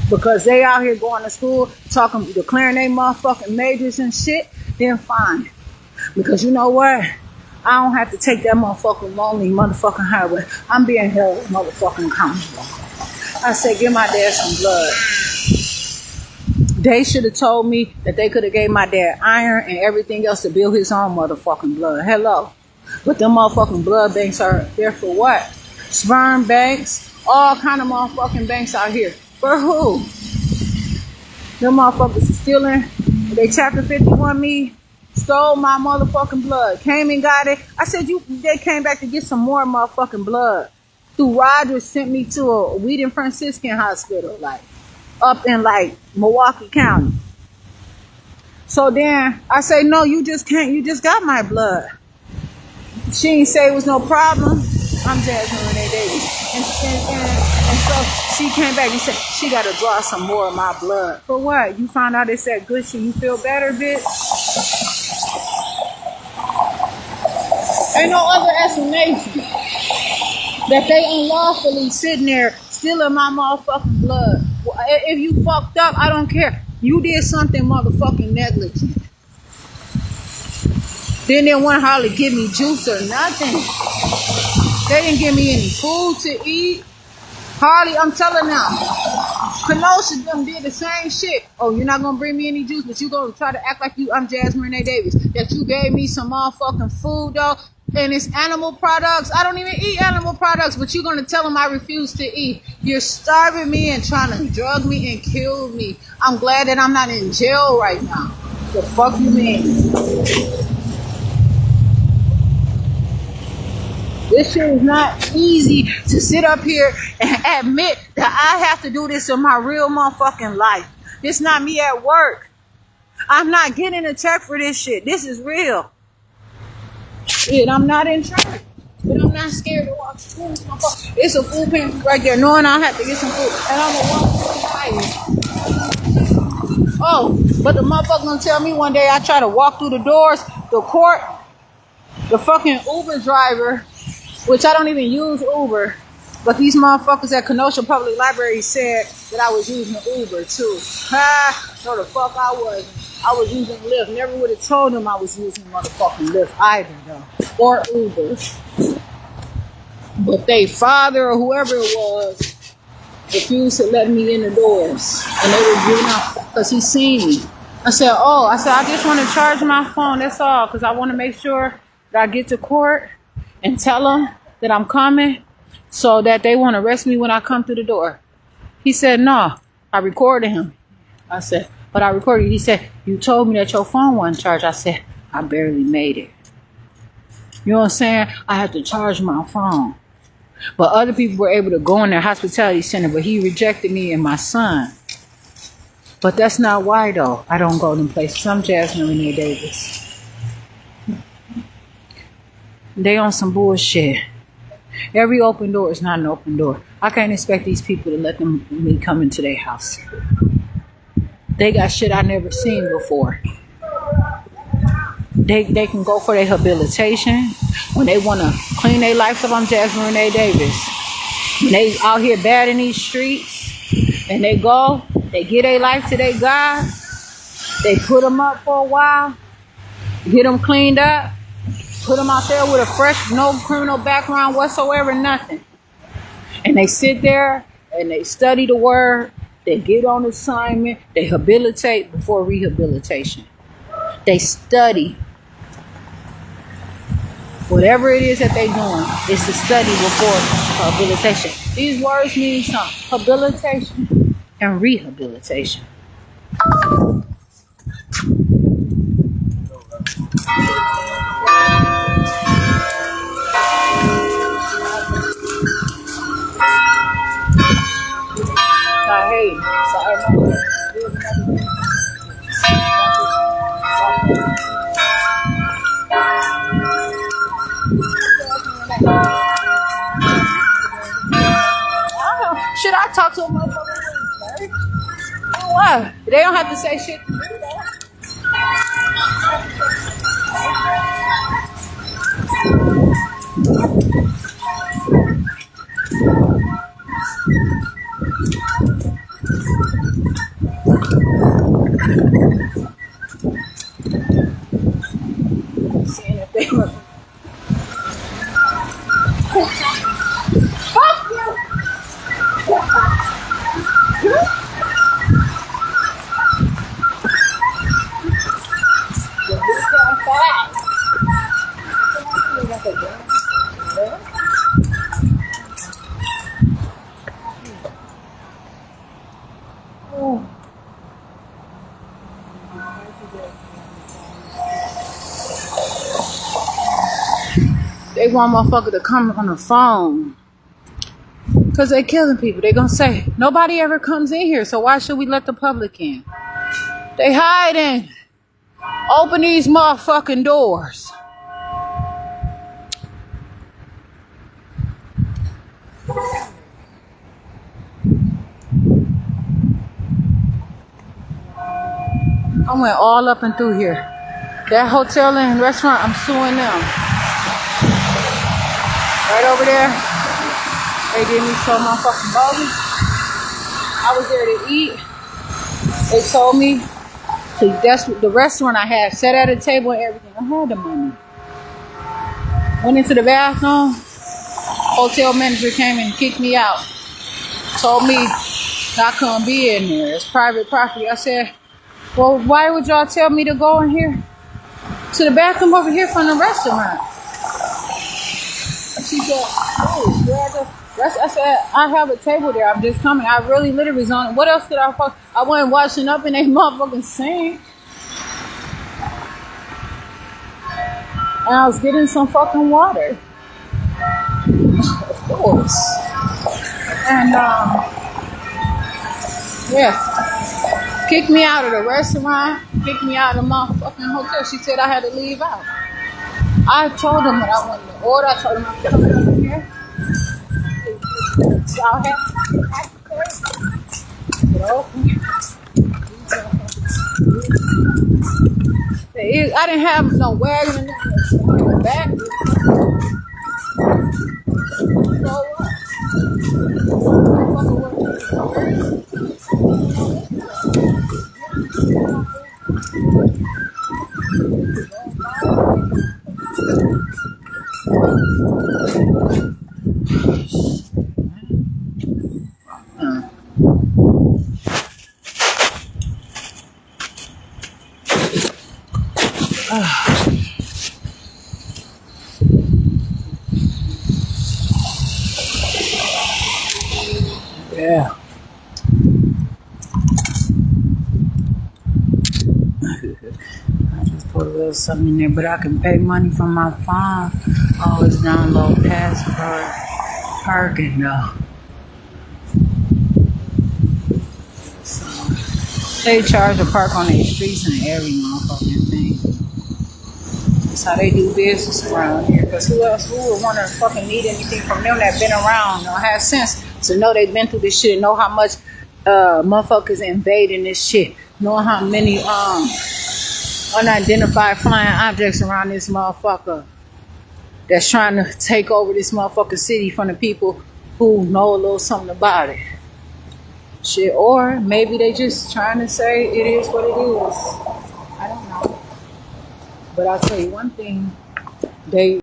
Because they out here going to school, talking, declaring they motherfucking majors and shit, then fine. Because you know what? I don't have to take that motherfucking lonely motherfucking highway. I'm being held motherfucking accountable. I said, give my dad some blood. They should have told me that they could have gave my dad iron and everything else to build his own motherfucking blood. Hello. But them motherfucking blood banks are there for what? Sperm banks, all kind of motherfucking banks out here. For who? Them motherfuckers are stealing. They chapter 51 me, stole my motherfucking blood, came and got it. I said, they came back to get some more motherfucking blood. Through Rogers sent me to a Wheaton Franciscan hospital, like up in like Milwaukee County. So then I say, no, you just can't, you just got my blood. She didn't say it was no problem. I'm Jasmine Renee Davis. And so she came back and said, she got to draw some more of my blood. For what? You found out it's that good shit. You feel better, bitch? Ain't no other explanation that they unlawfully sitting there stealing my motherfucking blood. If you fucked up, I don't care. You did something motherfucking negligent. Then they want to hardly give me juice or nothing. They didn't give me any food to eat. Hardly, I'm telling them. Kenosha them did the same shit. Oh, you're not going to bring me any juice, but you going to try to act like I'm Jasmine Renee Davis. That you gave me some motherfucking food, though. And it's animal products. I don't even eat animal products, but you're going to tell them I refuse to eat. You're starving me and trying to drug me and kill me. I'm glad that I'm not in jail right now. The fuck you mean? This shit is not easy to sit up here and admit that I have to do this in my real motherfucking life. This not me at work. I'm not getting a check for this shit. This is real. Shit, I'm not in church. But I'm not scared to walk through this motherfucker. It's a food pantry right there, knowing I have to get some food. And I'm gonna walk through the fire. Oh, but the motherfucker gonna tell me one day I try to walk through the doors, the court, the fucking Uber driver, which I don't even use Uber, but these motherfuckers at Kenosha Public Library said that I was using Uber too. Ha! No, the fuck I wasn't. I was using Lyft. Never would have told them I was using motherfucking Lyft either, though. Or Uber. But they father or whoever it was refused to let me in the doors. And they were giving out because he seen me. I said, I just want to charge my phone. That's all. Because I want to make sure that I get to court and tell them that I'm coming so that they won't arrest me when I come through the door. He said, no. I recorded him. I said, but I recorded. He said, you told me that your phone wasn't charged. I said, I barely made it. You know what I'm saying? I had to charge my phone. But other people were able to go in their hospitality center, but he rejected me and my son. But that's not why, though. I don't go to them places. I'm Jasmine Renee Davis. They on some bullshit. Every open door is not an open door. I can't expect these people to let me come into their house. They got shit I never seen before. They can go for their habilitation. When they want to clean their life up, I'm Jasmine Renee Davis. When they out here bad in these streets, and they go, they get their life to their God, they put them up for a while, get them cleaned up, put them out there with a fresh, no criminal background whatsoever, nothing. And they sit there and they study the word, they get on assignment, they habilitate before rehabilitation. They study. Whatever it is that they're doing, it's to study before habilitation. These words mean something. Habilitation and rehabilitation. I hate it. Sorry. Should I talk to a motherfucker? What? They don't have to say shit to me, though. Fuck you. They want motherfucker to come on the phone. Because they killing people. They gonna say, nobody ever comes in here, so why should we let the public in? They hiding. Open these motherfucking doors. I went all up and through here. That hotel and restaurant, I'm suing them. Right over there, they did me so motherfucking bogus. I was there to eat. They told me, that's the restaurant I had, sat at a table and everything. I had the money. Went into the bathroom. Hotel manager came and kicked me out. Told me I couldn't be in there. It's private property. I said, well, why would y'all tell me to go in here to the bathroom over here from the restaurant? She said, oh, I said, I have a table there. I'm just coming. I really literally was on it. What else did I fuck? I wasn't washing up in a motherfucking sink. And I was getting some fucking water. Of course. And, yeah. Kicked me out of the restaurant. Kicked me out of the motherfucking hotel. She said I had to leave out. I told them what I wanted to order. I told them I'm coming over here. So I had to get open. I didn't have no wagon in the back. So yeah. I just put a little something in there, but I can pay money from my phone. Always download Passport parking though. So they charge to park on their streets and every motherfucking thing. That's how they do business around here. Cause who would want to fucking need anything from them that been around or have sense to know they've been through this shit, know how much motherfuckers invading this shit, know how many unidentified flying objects around this motherfucker that's trying to take over this motherfucking city from the people who know a little something about it. Shit, or maybe they just trying to say it is what it is. I don't know. But I'll tell you one thing, they